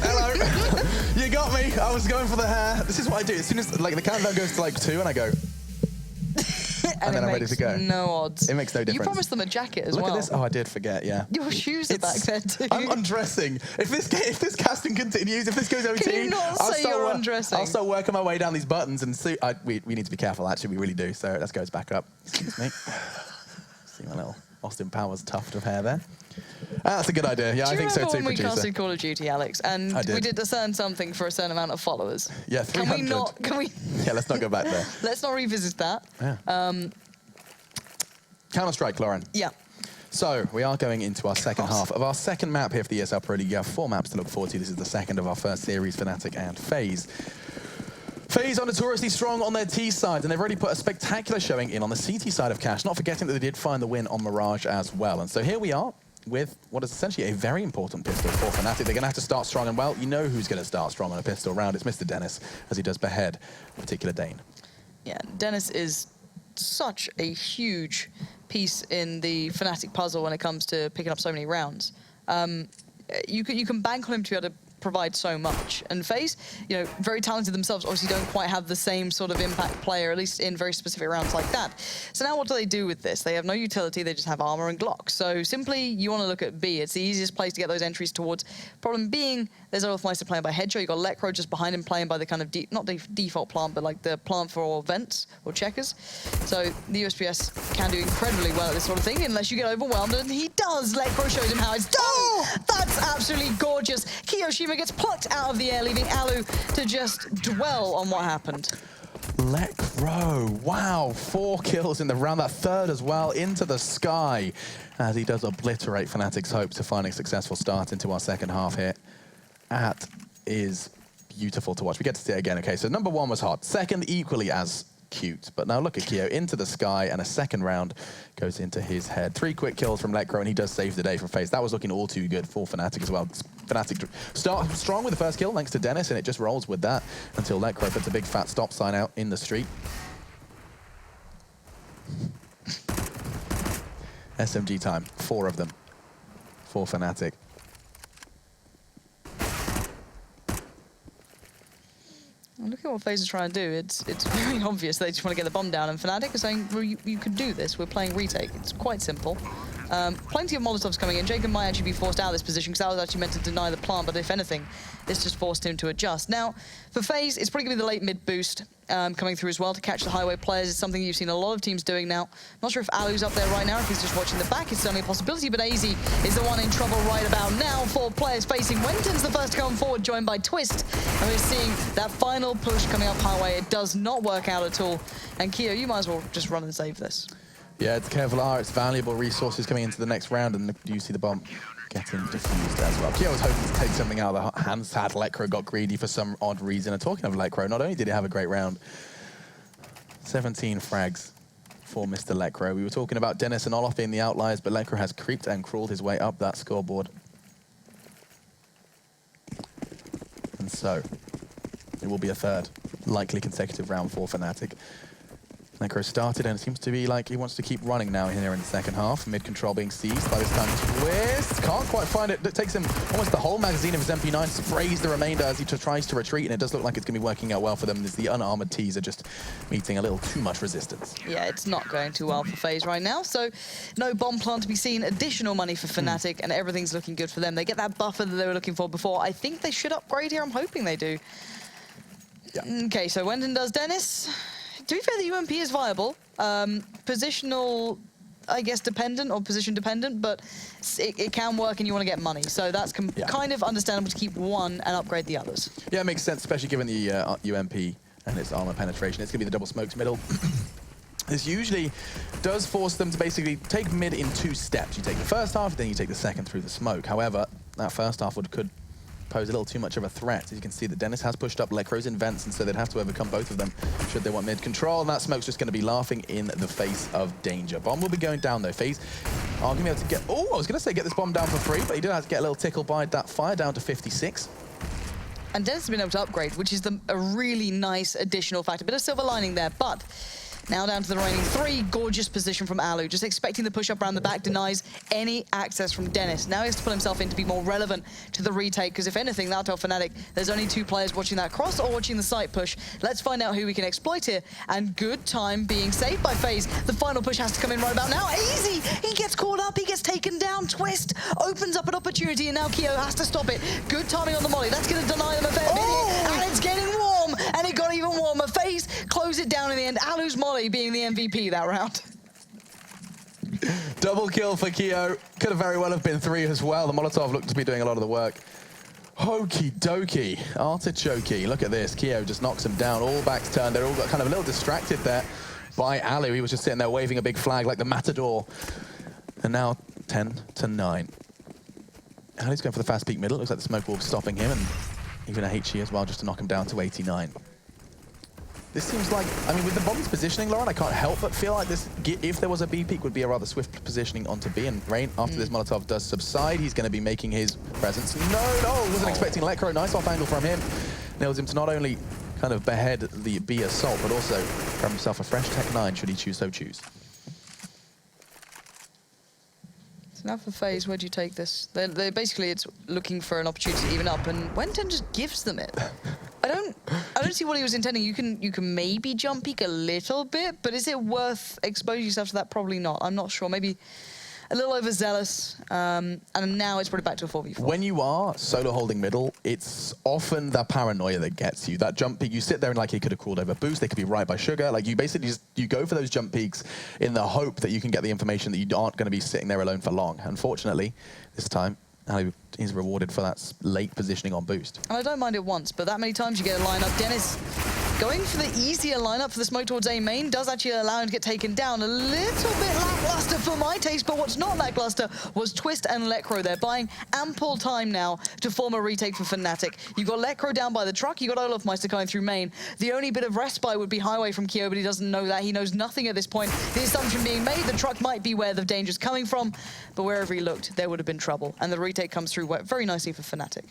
Hello. You got me. I was going for the hair. This is what I do. As soon as like the countdown goes to like 2 and I go. And then I'm ready to go. No odds. It makes no difference. You promised them a jacket as well. Look at this. Oh, I did forget, yeah. Your shoes are back there too. I'm undressing. If this casting continues, if this goes OT, Can you not say you're undressing? I'll start working my way down these buttons and see. We need to be careful, actually. We really do. So let's go back up. Excuse me. See my little Austin Powers tuft of hair there. That's a good idea. Yeah, I think so too, when we producer. casted Call of Duty, Alex, and we did discern something for a certain amount of followers? Yeah, 300. Can we? Yeah, let's not go back there. Let's not revisit that. Yeah. Counter-Strike, Lauren. Yeah. So we are going into our second half of our second map here for the ESL Pro League. You have 4 maps to look forward to. This is the second of our first series, Fnatic and FaZe. FaZe are notoriously strong on their T side, and they've already put a spectacular showing in on the CT side of Cash, not forgetting that they did find the win on Mirage as well. And so here we are with what is essentially a very important pistol for Fnatic. They're going to have to start strong, and well, you know who's going to start strong on a pistol round. It's Mr. Dennis, as he does behead a particular Dane. Yeah, Dennis is such a huge piece in the Fnatic puzzle when it comes to picking up so many rounds. You can bank on him to be able to provide so much. And FaZe, you know, very talented themselves, obviously don't quite have the same sort of impact player, at least in very specific rounds like that. So now what do they do with this? They have no utility, they just have armor and Glock. So simply, you want to look at B. It's the easiest place to get those entries towards. Problem being, there's Olofmeister playing by Headshot, you've got Lekro just behind him playing by the kind of, not the default plant, but like the plant for vents or checkers. So the USPS can do incredibly well at this sort of thing, unless you get overwhelmed, and he does. Lekro shows him how it's done! Oh! That's absolutely gorgeous. Kiyoshima gets plucked out of the air, leaving Alu to just dwell on what happened. Lekro, wow, 4 kills in the round, that third as well, into the sky, as he does obliterate Fnatic's hopes to find a successful start into our second half here. That is beautiful to watch. We get to see it again. Okay, so number 1 was hot, second equally as cute. But now look at Kyo into the sky, and a second round goes into his head. 3 quick kills from Lekro, and he does save the day from FaZe. That was looking all too good for Fnatic as well. Fnatic start strong with the first kill, thanks to Dennis, and it just rolls with that until Lekro puts a big fat stop sign out in the street. SMG time, 4 of them for Fnatic. Look at what FaZe is trying to do. It's very obvious they just want to get the bomb down, and Fnatic are saying, well, you can do this. We're playing retake. It's quite simple. Plenty of Molotovs coming in. Jacob might actually be forced out of this position because that was actually meant to deny the plant, but if anything, this just forced him to adjust. Now, for FaZe, it's probably going to be the late mid boost coming through as well to catch the highway players. It's something you've seen a lot of teams doing now. Not sure if Alu's up there right now, if he's just watching the back. It's certainly a possibility, but AZ is the one in trouble right about now. 4 players facing. Wenton's the first to come forward, joined by Twist. And we're seeing that final push coming up highway. It does not work out at all. And Keo, you might as well just run and save this. Yeah, it's Kevlar, it's valuable resources coming into the next round, and you see the bomb getting defused as well. Keo was hoping to take something out of the hands. Had Lekro got greedy for some odd reason. And talking of Lekro, not only did he have a great round, 17 frags for Mr. Lekro. We were talking about Dennis and Olof being the outliers, but Lekro has creeped and crawled his way up that scoreboard. And so, it will be a third likely consecutive round for Fnatic. Lekro started, and it seems to be like he wants to keep running now here in the second half. Mid-control being seized by this time. Twist! Can't quite find it. It takes him almost the whole magazine of his MP9, sprays the remainder as he tries to retreat, and it does look like it's going to be working out well for them as the unarmored Ts are just meeting a little too much resistance. Yeah, it's not going too well for FaZe right now, so no bomb plant to be seen. Additional money for Fnatic, and everything's looking good for them. They get that buffer that they were looking for before. I think they should upgrade here. I'm hoping they do. Yeah. Okay, so Wenton does Dennis. To be fair, the UMP is viable. Positional, I guess, dependent or position dependent, but it can work and you want to get money. So that's kind of understandable to keep one and upgrade the others. Yeah, it makes sense, especially given the UMP and its armor penetration. It's going to be the double smokes middle. This usually does force them to basically take mid in 2 steps. You take the first half, then you take the second through the smoke. However, that first half could pose a little too much of a threat. As you can see that Dennis has pushed up Lekro's in vents, and so they'd have to overcome both of them should they want mid control, and that smoke's just going to be laughing in the face of danger. Bomb will be going down though. FaZe are going to be able to get, I was going to say get this bomb down for free, but he did have to get a little tickle by that fire down to 56. And Dennis has been able to upgrade, which is a really nice additional factor. Bit of silver lining there, but Now down to the remaining 3. Gorgeous position from Alu. Just expecting the push up around the back, denies any access from Dennis. Now he has to put himself in to be more relevant to the retake, because if anything, that'll tell Fnatic there's only 2 players watching that cross or watching the site push. Let's find out who we can exploit here. And good time being saved by FaZe. The final push has to come in right about now. Easy! He gets caught up, he gets taken down. Twist opens up an opportunity, and now Keo has to stop it. Good timing on the molly. That's going to deny them a fair bit here, and it's getting warm, and it got even warmer. FaZe close it down in the end. Alu's molly being the MVP that round. Double kill for Keo. Could have very well have been 3 as well. The Molotov looked to be doing a lot of the work. Hokey dokey, artichoke. Look at this. Keo just knocks him down. All backs turned. They're all got kind of a little distracted there by Alu. He was just sitting there waving a big flag like the Matador. And now 10-9. Alu's going for the fast peak middle. Looks like the smoke wolf stopping him, and even a HE as well just to knock him down to 89. This seems like, I mean, with the bomb's positioning, Lauren, I can't help but feel like this, if there was a B peak, would be a rather swift positioning onto B. And Rain, after this Molotov does subside, he's going to be making his presence. No, wasn't expecting Lekro. Nice off angle from him. Nails him to not only kind of behead the B assault, but also grab himself a fresh Tech 9, should he so choose. So now for FaZe, where do you take this? They're basically, it's looking for an opportunity to even up, and Wenton just gives them it. I don't see what he was intending. You can maybe jump peek a little bit, but is it worth exposing yourself to that? Probably not. I'm not sure. Maybe a little overzealous, and now it's probably back to a 4v4. When you are solo holding middle, it's often the paranoia that gets you. That jump peek, you sit there and like he could have crawled over boost, they could be right by Sugar. Like you basically you go for those jump peaks in the hope that you can get the information that you aren't going to be sitting there alone for long. Unfortunately, this time, he's rewarded for that late positioning on boost. And I don't mind it once, but that many times you get a lineup. Dennis going for the easier lineup for the smoke towards A main does actually allow him to get taken down. A little bit lackluster for my taste, but what's not lackluster was Twist and Lekro. They're buying ample time now to form a retake for Fnatic. You've got Lekro down by the truck, you got Olofmeister coming through main. The only bit of respite would be Highway from Keo, but he doesn't know that. He knows nothing at this point. The assumption being made, the truck might be where the danger's coming from, but wherever he looked, there would have been trouble. And the retake comes through very nicely for Fnatic.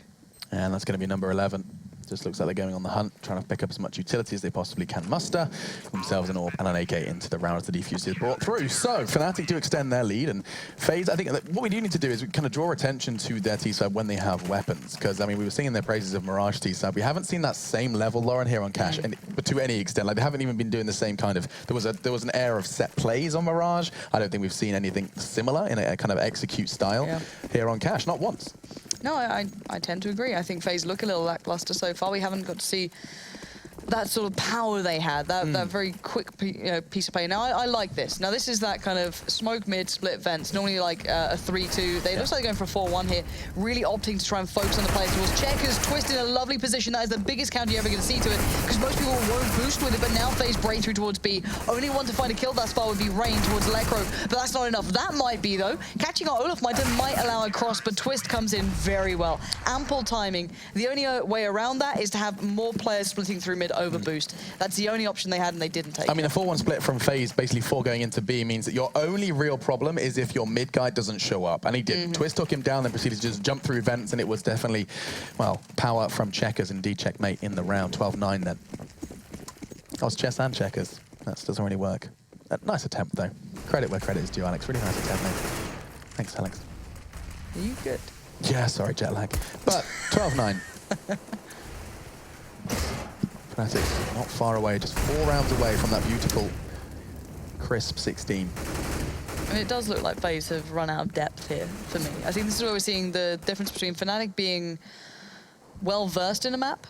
And that's going to be number 11. Just looks like they're going on the hunt, trying to pick up as much utility as they possibly can muster. Themselves an AWP and an AK into the round as the defuse is brought through. So Fnatic do extend their lead, and FaZe, I think that what we do need to do is kind of draw attention to their T-side when they have weapons. Because, I mean, we were singing their praises of Mirage T-side. We haven't seen that same level, Lauren, here on Cash, but to any extent. Like, they haven't even been doing the same kind of... There was an air of set plays on Mirage. I don't think we've seen anything similar in a kind of execute style here on Cash, not once. No, I tend to agree. I think FaZe look a little lackluster so far. We haven't got to see that sort of power they had, that very quick piece of play. Now, I like this. Now, this is that kind of smoke mid split vents, normally like a 3-2. They looks like they're going for a 4-1 here, really opting to try and focus on the players towards Checkers. Twist in a lovely position. That is the biggest counter you're ever going to see to it, because most people won't boost with it, but now FaZe break through towards B. Only one to find a kill thus far would be Rain towards Lekro, but that's not enough. That might be, though. Catching out Olofmeister might allow a cross, but Twist comes in very well. Ample timing. The only way around that is to have more players splitting through mid over boost. That's the only option they had, and they didn't take it. I mean, a 4-1 split from FaZe, basically 4 going into B, means that your only real problem is if your mid guy doesn't show up. And he did. Twist took him down, then proceeded to just jump through vents, and it was definitely, well, power from Checkers. Indeed, checkmate in the round. 12-9 then. That was chess and Checkers. That doesn't really work. Nice attempt, though. Credit where credit is due, Alex. Really nice attempt, mate. Thanks, Alex. Are you good? Yeah, sorry, jet lag. But 12-9. Fnatic not far away, just 4 rounds away from that beautiful, crisp 16. And it does look like FaZe have run out of depth here, for me. I think this is where we're seeing the difference between Fnatic being well-versed in a map,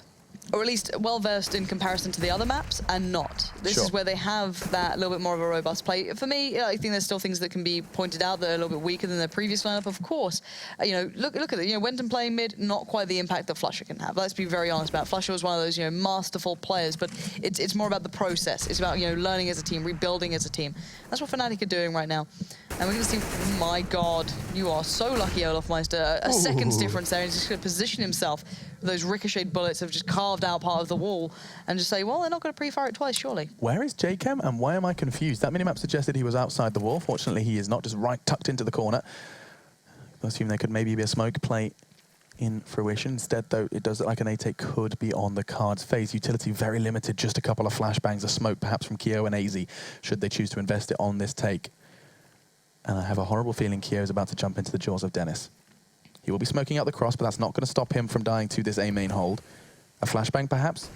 or at least well-versed in comparison to the other maps, and not. This is where they have that little bit more of a robust play. For me, I think there's still things that can be pointed out that are a little bit weaker than their previous lineup, of course. Look at it. Wenton playing mid, not quite the impact that Flusher can have. Let's be very honest about it. Flusher was one of those, masterful players, but it's more about the process. It's about, learning as a team, rebuilding as a team. That's what Fnatic are doing right now. And we're going to see, oh my God, you are so lucky, Olofmeister. A second's difference there. He's just going to position himself. Those ricocheted bullets have just carved out part of the wall and just say, well, they're not going to pre-fire it twice, surely. Where is JChem and why am I confused? That minimap suggested he was outside the wall. Fortunately, he is not, just right tucked into the corner. I assume there could maybe be a smoke play in fruition. Instead, though, it does look like an 8-8 could be on the cards. FaZe utility very limited, just a couple of flashbangs of smoke, perhaps from Kyo and AZ, should they choose to invest it on this take. And I have a horrible feeling Kyo is about to jump into the jaws of Dennis. He will be smoking out the cross, but that's not going to stop him from dying to this A main hold. A flashbang, perhaps?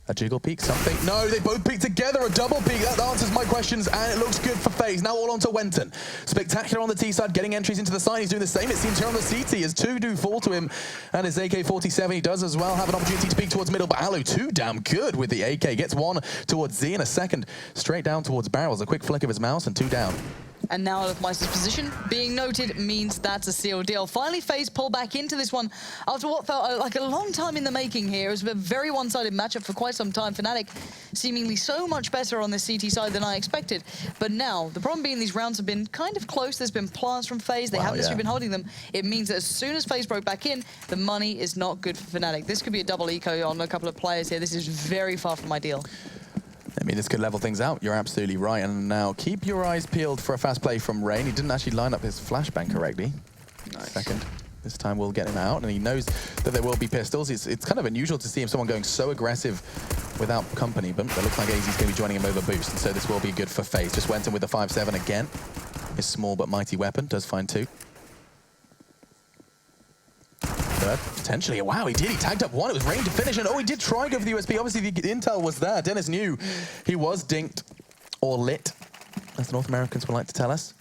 A jiggle peek, something? No, they both peek together, a double peek. That answers my questions, and it looks good for FaZe. Now all on to Wenton. Spectacular on the T side, getting entries into the side. He's doing the same, it seems, here on the CT, as two do fall to him. And his AK-47, he does as well have an opportunity to peek towards middle, but Alu, too damn good with the AK. Gets one towards Z and a second straight down towards barrels. A quick flick of his mouse and two down. And now Meister's position being noted means that's a sealed deal. Finally, FaZe pull back into this one after what felt like a long time in the making here. It was a very one-sided matchup for quite some time. Fnatic seemingly so much better on this CT side than I expected. But now, the problem being these rounds have been kind of close. There's been plants from FaZe. They haven't necessarily been holding them. It means that as soon as FaZe broke back in, the money is not good for Fnatic. This could be a double eco on a couple of players here. This is very far from ideal. I mean, this could level things out. You're absolutely right. And now keep your eyes peeled for a fast play from Rain. He didn't actually line up his flashbang correctly. Nice. Second. This time we'll get him out, and he knows that there will be pistols. It's kind of unusual to see him someone going so aggressive without company, but it looks like AZ's going to be joining him over boost, and so this will be good for FaZe. Just went in with the 5-7 again. His small but mighty weapon does find two. Third, potentially. Wow, he did. He tagged up one. It was Rain to finish, and oh, he did try go for the USP. Obviously, the intel was there. Dennis knew he was dinked or lit, as the North Americans would like to tell us.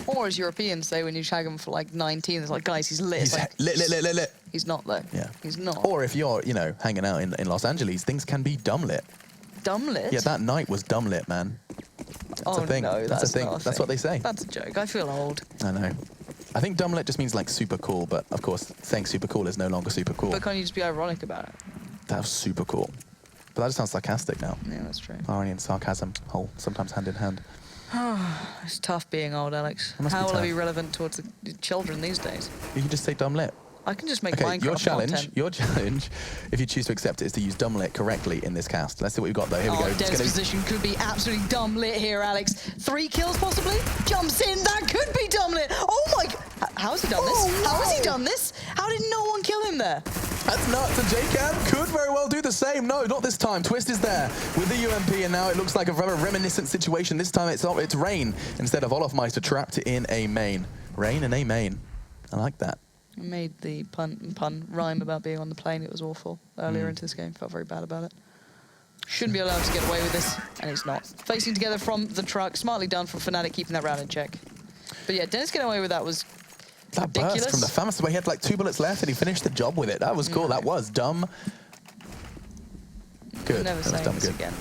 Or as Europeans say when you tag him for like 19, it's like, guys, he's lit. He's like, lit. He's not lit. Yeah. He's not. Or if you're, you know, hanging out in Los Angeles, things can be dumb lit. Dumb lit? Yeah, that night was dumb lit, man. That's a thing. No, that's a thing. Not a That's thing. what they say. That's a joke. I feel old. I know. I think dumb lit just means like super cool, but of course, saying super cool is no longer super cool. But can't you just be ironic about it? That was super cool. But that just sounds sarcastic now. Yeah, that's true. Irony and sarcasm, sometimes hand in hand. It's tough being old, Alex. How will I be relevant towards the children these days? You can just say dumb lit. I can just make Okay, Minecraft your challenge, if you choose to accept it, is to use dumb lit correctly in this cast. Let's see what we've got though. Here we go. Den's position could be absolutely dumb lit here, Alex. 3 kills possibly? Jumps in, that could be dumb lit. Oh my, how has he done this? No. How has he done this? How did no one kill him there? That's nuts, and JCam could very well do the same. No, not this time. Twist is there with the UMP, and now it looks like a very reminiscent situation. This time it's Rain instead of Olofmeister trapped in A main. Rain and A main. I like that. I made the pun rhyme about being on the plane. It was awful earlier into this game. Felt very bad about it. Shouldn't be allowed to get away with this, and he's not. Facing together from the truck. Smartly done from Fnatic, keeping that round in check. But yeah, Dennis getting away with that was ridiculous. Burst from the FAMAS where he had like 2 bullets left and he finished the job with it. That was cool. That was dumb. Good. Never that was dumb good. Again.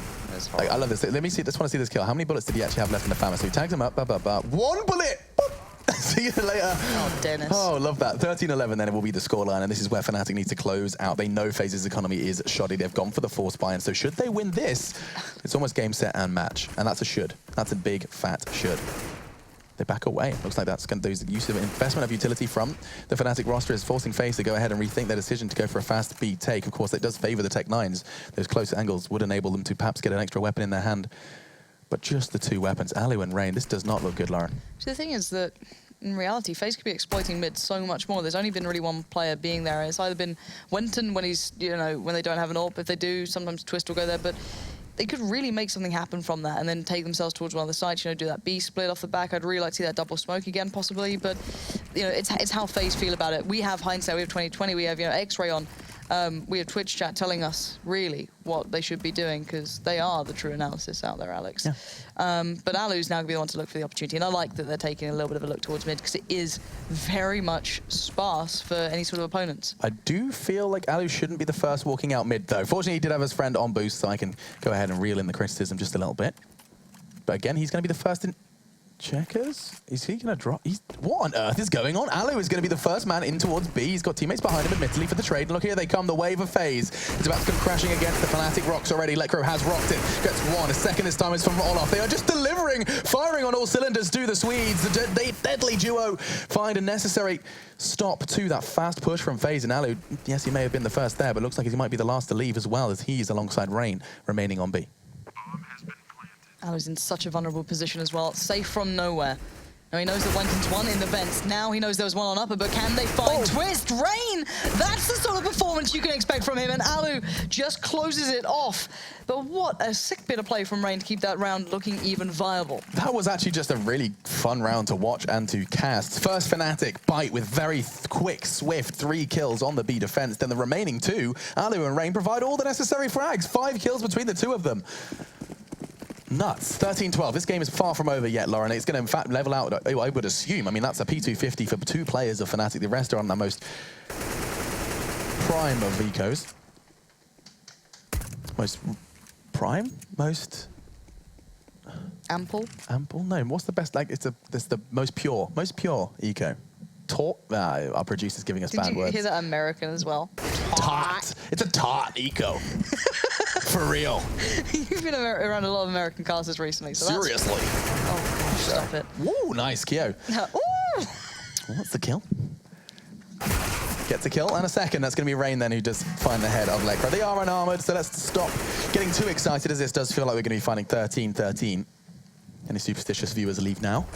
I love this. Let me see. Just want to see this kill. How many bullets did he actually have left in the FAMAS? So he tags him up. 1 bullet. See you later. Oh, Dennis. Oh, love that. 13-11 then it will be the scoreline, and this is where Fnatic needs to close out. They know FaZe's economy is shoddy. They've gone for the force buy, and so should they win this, it's almost game, set, and match. And that's a should. That's a big, fat should. They back away. Looks like that's going to use use of investment of utility from the Fnatic roster is forcing FaZe to go ahead and rethink their decision to go for a fast B take. Of course, it does favor the Tech 9s. Those close angles would enable them to perhaps get an extra weapon in their hand. But just the 2 weapons, Alu and Rain, this does not look good, Lauren. So the thing is that in reality, FaZe could be exploiting mid so much more. There's only been really one player being there. It's either been Wenton when he's, you know, when they don't have an AWP. If they do, sometimes Twist will go there. But they could really make something happen from that and then take themselves towards one of the sides, you know, do that B split off the back. I'd really like to see that double smoke again, possibly. But, you know, it's how FaZe feel about it. We have hindsight. We have 2020. We have, you know, X-Ray on. We have Twitch chat telling us really what they should be doing because they are the true analysis out there, Alex. Yeah. But Alu's now going to be the one to look for the opportunity. And I like that they're taking a little bit of a look towards mid because it is very much sparse for any sort of opponents. I do feel like Alu shouldn't be the first walking out mid, though. Fortunately, he did have his friend on boost, so I can go ahead and reel in the criticism just a little bit. But again, he's going to be the first in checkers. Is he going to drop? What on earth is going on? Alu is going to be the first man in towards B. He's got teammates behind him, admittedly, for the trade. And look here, they come. The wave of FaZe. It's about to come crashing against the Fnatic rocks already. Lekro has rocked it. Gets one. A second this time is from Olaf. They are just delivering, firing on all cylinders. Do the Swedes. The deadly duo find a necessary stop to that fast push from FaZe. And Alu, yes, he may have been the first there, but looks like he might be the last to leave as well, as he's alongside Rain remaining on B. Alu's in such a vulnerable position as well. Safe from nowhere. Now he knows that Wenton's one in the vents. Now he knows there was one on upper, but can they find Twist? Rain! That's the sort of performance you can expect from him, and Alu just closes it off. But what a sick bit of play from Rain to keep that round looking even viable. That was actually just a really fun round to watch and to cast. First Fnatic bite with very quick, swift 3 kills on the B defense. Then the remaining 2, Alu and Rain provide all the necessary frags. 5 kills between the 2 of them. Nuts. 13-12. This game is far from over yet, Lauren. It's going to, in fact, level out, I would assume. I mean, that's a P250 for 2 players of Fnatic. The rest are on the most prime of Vicos. Most prime? Most... Ample? Ample? No, what's the best? Like, it's the most pure eco. Taut? Our producer's giving us bad words. Did you hear that American as well? Tart. It's a tart eco. For real. You've been around a lot of American casters recently. So seriously. Oh, gosh, stop it. Woo, nice Kyo. Ooh. What's the kill? Gets a kill and a second. That's going to be Rain then who does find the head of Lekra. They are unarmored, so let's stop getting too excited as this does feel like we're going to be finding 13-13. Any superstitious viewers leave now?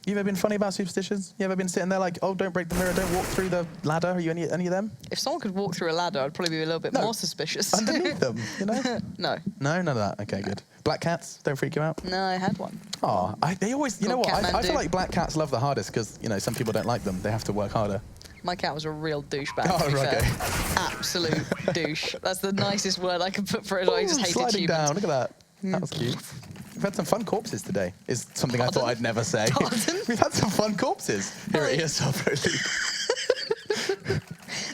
You ever been funny about superstitions? You ever been sitting there like, oh, don't break the mirror, don't walk through the ladder? Are you any of them? If someone could walk through a ladder, I'd probably be a little bit more suspicious. Underneath them, you know? No. No, none of that. Okay, good. Black cats don't freak you out? No, I had one. Oh, they always, you know what? I feel like black cats love the hardest because, you know, some people don't like them. They have to work harder. My cat was a real douchebag, oh, to be okay. fair. Absolute douche. That's the nicest word I can put for it. I just hated sliding humans. down, look at that. That was cute. We've had some fun corpses today, is something I thought I'd never say. We've had some fun corpses here at ESL Pro League.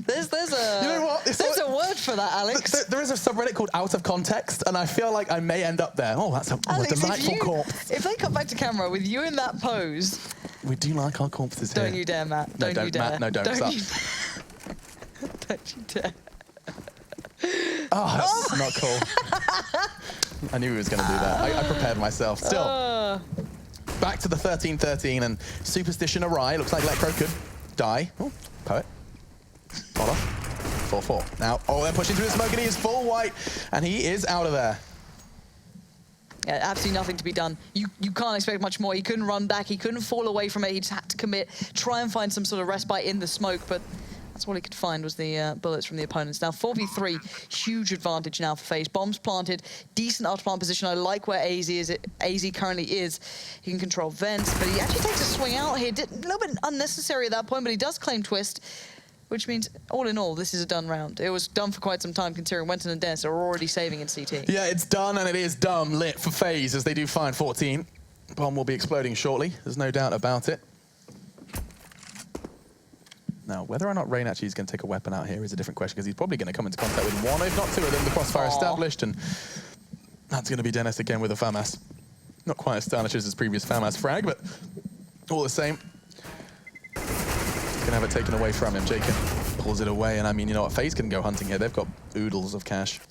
There's a, you know what? There's a word for that, Alex. There is a subreddit called Out of Context, and I feel like I may end up there. Oh, that's a delightful corpse. If they cut back to camera with you in that pose... We do like our corpses here. Don't you dare, Matt. No, don't you dare. Matt, no, don't you Don't you dare. Oh, that's not cool. I knew he was going to do that. I prepared myself. Still, back to the 13-13 and Superstition awry. Looks like Lekra could die. Oh, Poet. Hold on. 4-4. Now, they're pushing through the smoke and he is full white and he is out of there. Yeah, absolutely nothing to be done. You can't expect much more. He couldn't run back. He couldn't fall away from it. He just had to commit, try and find some sort of respite in the smoke, but that's all he could find was the bullets from the opponents. Now 4v3, huge advantage now for FaZe. Bombs planted, decent auto plant position. I like where AZ currently is. He can control vents, but he actually takes a swing out here. A little bit unnecessary at that point, but he does claim Twist, which means all in all, this is a done round. It was done for quite some time considering Wenton and Dennis are already saving in CT. Yeah, it's done and it is dumb lit for FaZe as they do find 14. Bomb will be exploding shortly. There's no doubt about it. Now, whether or not Rain actually is going to take a weapon out here is a different question because he's probably going to come into contact with one, if not 2 of them. The crossfire established, and that's going to be Dennis again with a FAMAS. Not quite as stylish as his previous FAMAS frag, but all the same. He's going to have it taken away from him. Jacob pulls it away, and I mean, you know what? FaZe can go hunting here. They've got oodles of cash.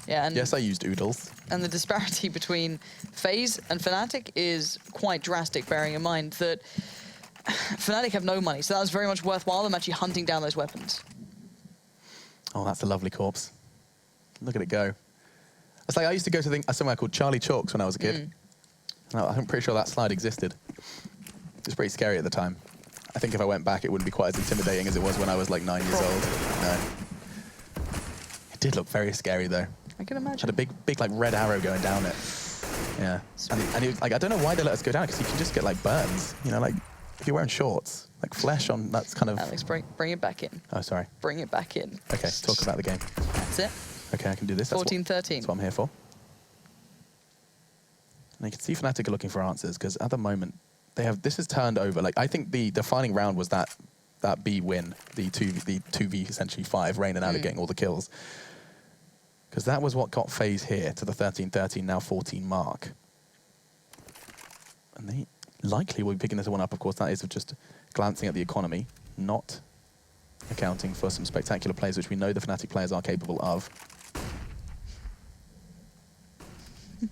Yeah, and yes, I used oodles. And the disparity between FaZe and Fnatic is quite drastic, bearing in mind that Fnatic have no money, so that was very much worthwhile them actually hunting down those weapons. Oh, that's a lovely corpse. Look at it go. It's like I used to go to somewhere called Charlie Chalks when I was a kid. I'm pretty sure that slide existed. It was pretty scary at the time. I think if I went back, it wouldn't be quite as intimidating as it was when I was like 9 years old. No. It did look very scary though. I can imagine. Had a big like red arrow going down it. Yeah. And he was, like, I don't know why they let us go down because you can just get like burns. You know, like if you're wearing shorts, like flesh on, that's kind of... Alex, bring it back in. Oh, sorry. Bring it back in. Okay, talk about the game. That's it. Okay, I can do this. 14-13. That's what I'm here for. And you can see Fnatic are looking for answers because at the moment, this is turned over. Like, I think the defining round was that B win, the 2v essentially 5, Rain and Alu getting all the kills. Because that was what got FaZe here to the 13-13, now 14 mark. And they likely will be picking this one up, of course. That is of just glancing at the economy, not accounting for some spectacular plays, which we know the Fnatic players are capable of.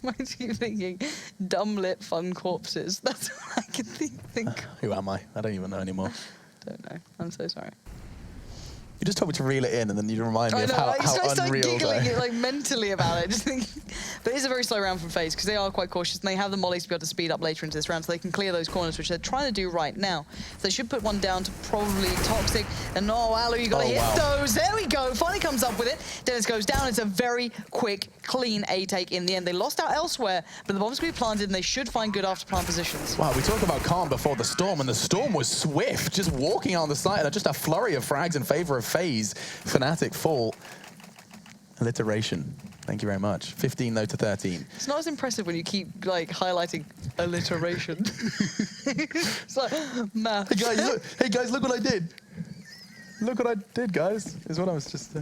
Why do you thinking dumb lit fun corpses? That's what I can think. Who am I? I don't even know anymore. Don't know. I'm so sorry. You just told me to reel it in, and then you remind me of how I started unreal. giggling it, like mentally about it. Just think, but it's a very slow round from FaZe because they are quite cautious and they have the mollies to be able to speed up later into this round, so they can clear those corners, which they're trying to do right now. So they should put one down to probably Toxic. And no, Alu, you got to hit those. There we go. Finally comes up with it. Dennis goes down. It's a very quick, clean A take in the end. They lost out elsewhere, but the bomb's going to be planted, and they should find good after plant positions. Wow, we talked about calm before the storm, and the storm was swift, just walking on the side. Just a flurry of frags in favor of FaZe. Fnatic fall. Alliteration. Thank you very much. 15 though to 13. It's not as impressive when you keep like highlighting alliteration. It's like math. Hey guys, look what I did. Look what I did, guys. Is what I was just.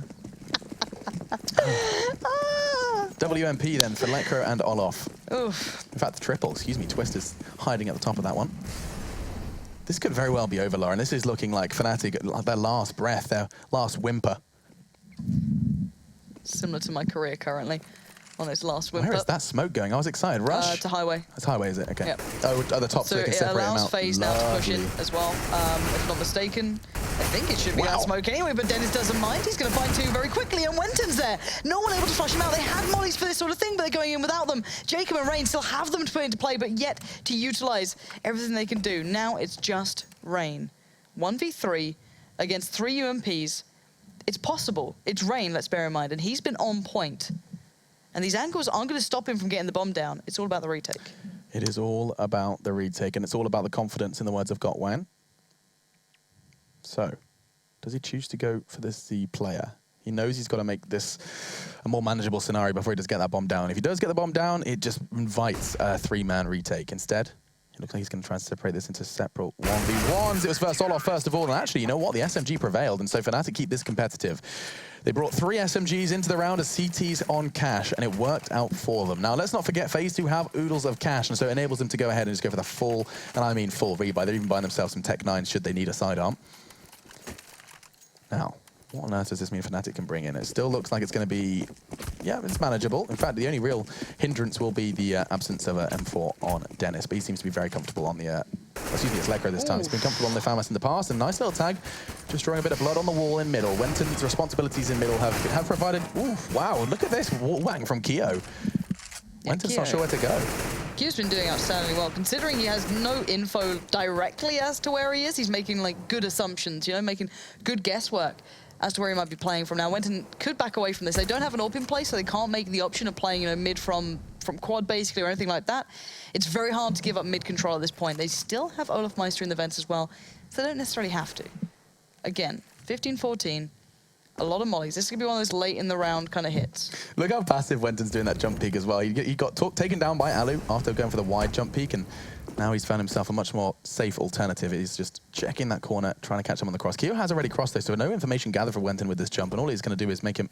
WMP then for Lekro and Olof. Oof. In fact, the triple. Excuse me. Twister's hiding at the top of that one. This could very well be over, Lauren. This is looking like Fnatic, their last breath, their last whimper. Similar to my career currently on its last whimper. Where is that smoke going? I was excited. Rush? To Highway. That's Highway, is it? Okay. Yep. Oh, the top so they can separate them out. So it allows FaZe now to push in as well. If not mistaken, I think it should be that smoke anyway, but Dennis doesn't mind. He's going to find two very quickly, and Wenton's there. No one able to flush him out. They had mollies for this sort of thing, but they're going in without them. Jacob and Rain still have them to put into play, but yet to utilize everything they can do. Now it's just Rain. 1v3 against 3 UMPs. It's possible. It's Rain, let's bear in mind, and he's been on point. And these angles aren't going to stop him from getting the bomb down. It's all about the retake. It is all about the retake, and it's all about the confidence, in the words of Gotwan. So, does he choose to go for this Z player? He knows he's got to make this a more manageable scenario before he does get that bomb down. If he does get the bomb down, it just invites a 3-man retake. Instead, it looks like he's going to try and separate this into separate 1v1s. It was first Olof first of all, and actually, you know what? The SMG prevailed, and so Fnatic keep this competitive. They brought 3 SMGs into the round as CTs on cash, and it worked out for them. Now, let's not forget, FaZe do have oodles of cash, and so it enables them to go ahead and just go for the full, and I mean full rebuy. They're even buying themselves some Tech 9s should they need a sidearm. Now, what on earth does this mean Fnatic can bring in? It still looks like it's going to be, yeah, it's manageable. In fact, the only real hindrance will be the absence of an M4 on Dennis, but he seems to be very comfortable on the, excuse me, it's Lekro this time. He's been comfortable on the FAMAS in the past, and nice little tag, just drawing a bit of blood on the wall in middle. Wenton's responsibilities in middle have provided, ooh, wow, look at this wall bang from Keo. Yeah, Wenton's not sure where to go. Q's been doing outstandingly well, considering he has no info directly as to where he is. He's making like good assumptions, you know, making good guesswork as to where he might be playing from. Now, Wenton could back away from this. They don't have an AWP in place, so they can't make the option of playing, you know, mid from quad basically or anything like that. It's very hard to give up mid control at this point. They still have Olaf Meister in the vents as well, so they don't necessarily have to. Again, 15-14. A lot of mollies. This is going to be one of those late in the round kind of hits. Look how passive Wenton's doing that jump peek as well. He got taken down by Alu after going for the wide jump peek, and now he's found himself a much more safe alternative. He's just checking that corner, trying to catch him on the cross. Keo has already crossed though, so no information gathered from Wenton with this jump, and all he's going to do is make him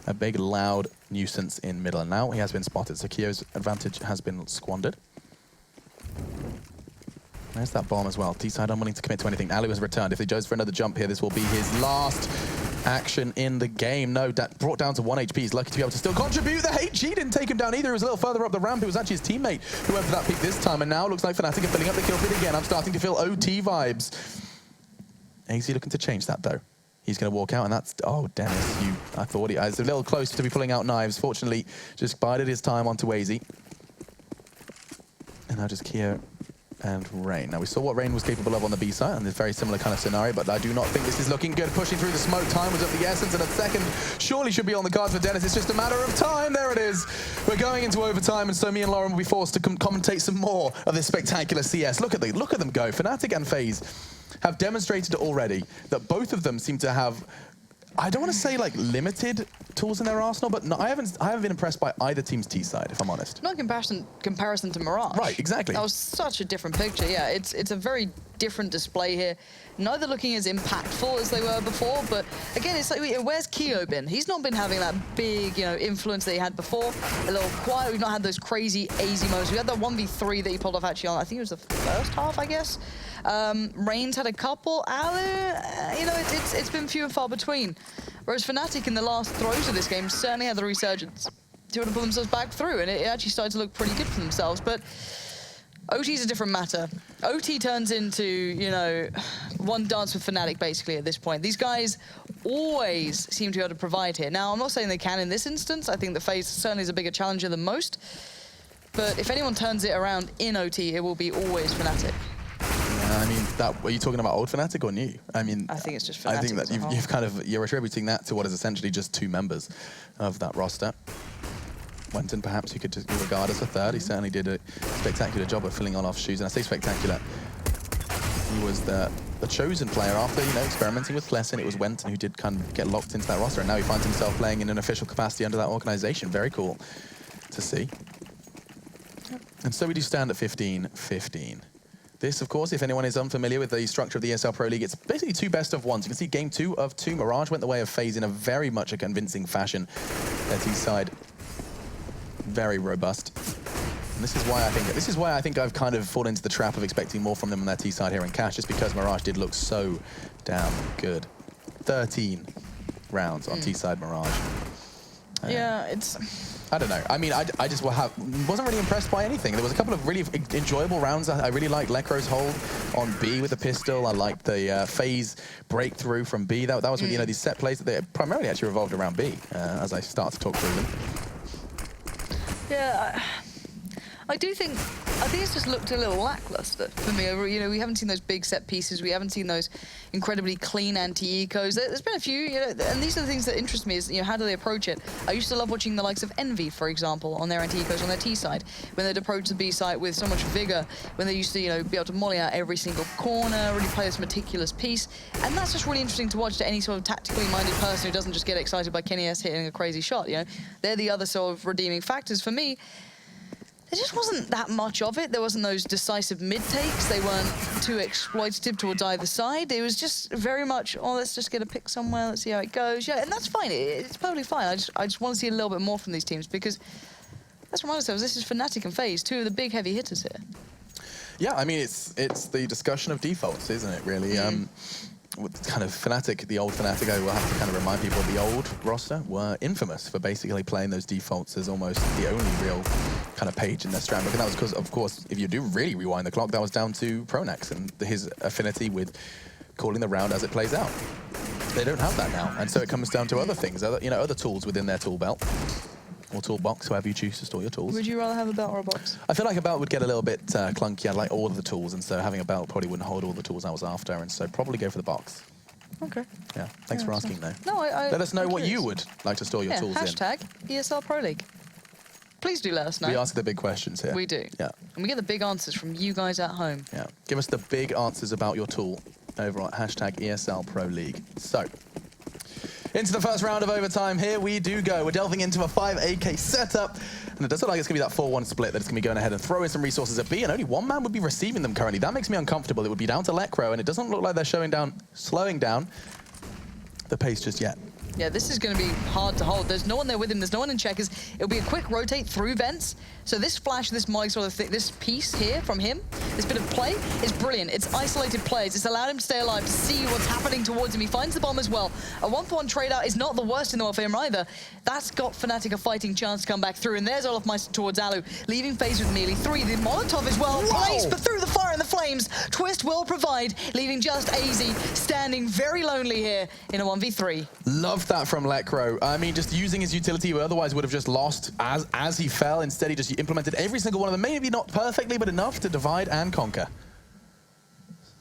a big, loud nuisance in middle. And now he has been spotted, so Keo's advantage has been squandered. There's that bomb as well. T-side unwilling to commit to anything. Alu has returned. If he goes for another jump here, this will be his last action in the game. No, brought down to 1 HP. He's lucky to be able to still contribute. The HG didn't take him down either. He was a little further up the ramp. It was actually his teammate who went for that peak this time. And now it looks like Fnatic are filling up the kill feed again. I'm starting to feel OT vibes. AZ looking to change that though. He's going to walk out, and that's... Oh, Dennis, I thought he was a little close to be pulling out knives. Fortunately, just bided his time onto AZ. And now just Keo and Rain. Now, we saw what Rain was capable of on the B side, and this very similar kind of scenario, but I do not think this is looking good. Pushing through the smoke, time was of the essence, and a second surely should be on the cards for Dennis. It's just a matter of time. There it is. We're going into overtime, and so me and Lauren will be forced to commentate some more of this spectacular CS. Look at them go. Fnatic and FaZe have demonstrated already that both of them seem to have, I don't want to say like limited tools in their arsenal, but no, I haven't been impressed by either team's T side, if I'm honest. Not in comparison to Mirage. Right, exactly. That was such a different picture. Yeah, it's a very different display here. Neither looking as impactful as they were before, but again, it's like, where's Keo been? He's not been having that big, you know, influence that he had before. A little quiet. We've not had those crazy AZ moments. We had that 1v3 that he pulled off actually on, I think it was the first half, I guess. Rain's had a couple. Alu, you know, it's been few and far between. Whereas Fnatic in the last throws of this game certainly had the resurgence to pull themselves back through, and it actually started to look pretty good for themselves. But OT's a different matter. OT turns into, you know, one dance with Fnatic basically at this point. These guys always seem to be able to provide here. Now, I'm not saying they can in this instance. I think that FaZe certainly is a bigger challenger than most. But if anyone turns it around in OT, it will be always Fnatic. I mean, are you talking about old Fnatic or new? I mean, I think it's just Fnatic. I think that you're attributing that to what is essentially just two members of that roster. Wenton, perhaps you could just regard as a third. He certainly did a spectacular job of filling Olaf's shoes, and I say spectacular. He was the chosen player after, you know, experimenting with Klessin. It was Wenton who did kind of get locked into that roster, and now he finds himself playing in an official capacity under that organization. Very cool to see. And so we do stand at 15-15. This, of course, if anyone is unfamiliar with the structure of the ESL Pro League, it's basically two best of ones. You can see game 2 of 2. Mirage went the way of FaZe in a very much a convincing fashion. Their T side, very robust. And this is why I think I've kind of fallen into the trap of expecting more from them on their T side here in Cash, just because Mirage did look so damn good. 13 rounds on T side Mirage. Yeah, it's... I don't know. I mean, I just wasn't really impressed by anything. There was a couple of really enjoyable rounds. I really liked Lekro's hold on B with the pistol. I liked the FaZe breakthrough from B. That was, you know, these set plays that they primarily actually revolved around B as I start to talk through them. Yeah, I think it's just looked a little lackluster for me. You know, we haven't seen those big set pieces. We haven't seen those incredibly clean anti-ecos. There's been a few, you know, and these are the things that interest me is, you know, how do they approach it? I used to love watching the likes of Envy, for example, on their anti-ecos on their T side, when they'd approach the B side with so much vigor, when they used to, you know, be able to molly out every single corner, really play this meticulous piece. And that's just really interesting to watch to any sort of tactically minded person who doesn't just get excited by Kenny S hitting a crazy shot, you know? They're the other sort of redeeming factors for me. There just wasn't that much of it. There wasn't those decisive mid-takes. They weren't too exploitative towards either side. It was just very much, oh, let's just get a pick somewhere, let's see how it goes. Yeah, and that's fine. It's perfectly fine. I just want to see a little bit more from these teams because, let's remind ourselves, this is Fnatic and FaZe, two of the big heavy hitters here. Yeah, I mean, it's the discussion of defaults, isn't it, really? With kind of Fnatic, the old Fnatic, I will have to kind of remind people, the old roster were infamous for basically playing those defaults as almost the only real kind of page in their strat book. And that was because, of course, if you do really rewind the clock, that was down to Pronax and his affinity with calling the round as it plays out. They don't have that now, and so it comes down to other things, other tools within their tool belt. Or toolbox, however you choose to store your tools. Would you rather have a belt or a box? I feel like a belt would get a little bit clunky. I'd like all of the tools, and so having a belt probably wouldn't hold all the tools I was after, and so probably go for the box. Okay. Yeah, thanks for asking, though. No, let us know what you would like to store your tools in. Hashtag ESL Pro League. Please do let us know. We ask the big questions here. We do. Yeah. And we get the big answers from you guys at home. Yeah. Give us the big answers about your tool over at hashtag ESL Pro League. So, into the first round of overtime, here we do go. We're delving into a 5 AK setup, and it does look like it's going to be that 4-1 split that it's going to be going ahead and throwing some resources at B, and only one man would be receiving them currently. That makes me uncomfortable. It would be down to Lekro, and it doesn't look like they're slowing down the pace just yet. Yeah, this is going to be hard to hold. There's no one there with him. There's no one in checkers. It'll be a quick rotate through vents. So this flash, this Mike sort of thing, this piece here from him, this bit of play is brilliant. It's isolated plays. It's allowed him to stay alive, to see what's happening towards him. He finds the bomb as well. A 1-for-1 trade out is not the worst in the world for him either. That's got Fnatic a fighting chance to come back through. And there's Olaf Meister towards Alu, leaving FaZe with nearly 3. The Molotov as well placed, but through the fire and the flames, Twist will provide, leaving just AZ standing very lonely here in a 1v3. Love that from Lekro. I mean, just using his utility who otherwise would have just lost as he fell. Instead, he just implemented every single one of them, maybe not perfectly, but enough to divide and conquer.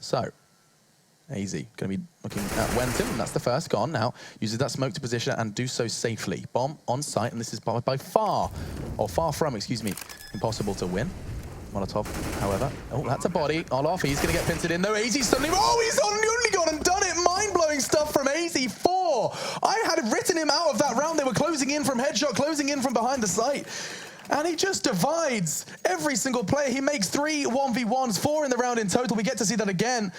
So, AZ going to be looking at Wenton, and that's the first gone. Now, uses that smoke to position and do so safely. Bomb on site, and this is by far from, excuse me, impossible to win. Molotov, however. Oh, that's a body. Olaf, he's going to get pincered in. No, AZ suddenly. Oh, he's only gone and done it. Mind-blowing stuff from AZ. 4. I had written him out of that round. They were closing in from headshot, closing in from behind the site. And he just divides every single player. He makes 3 1v1s, 4 in the round in total. We get to see that again.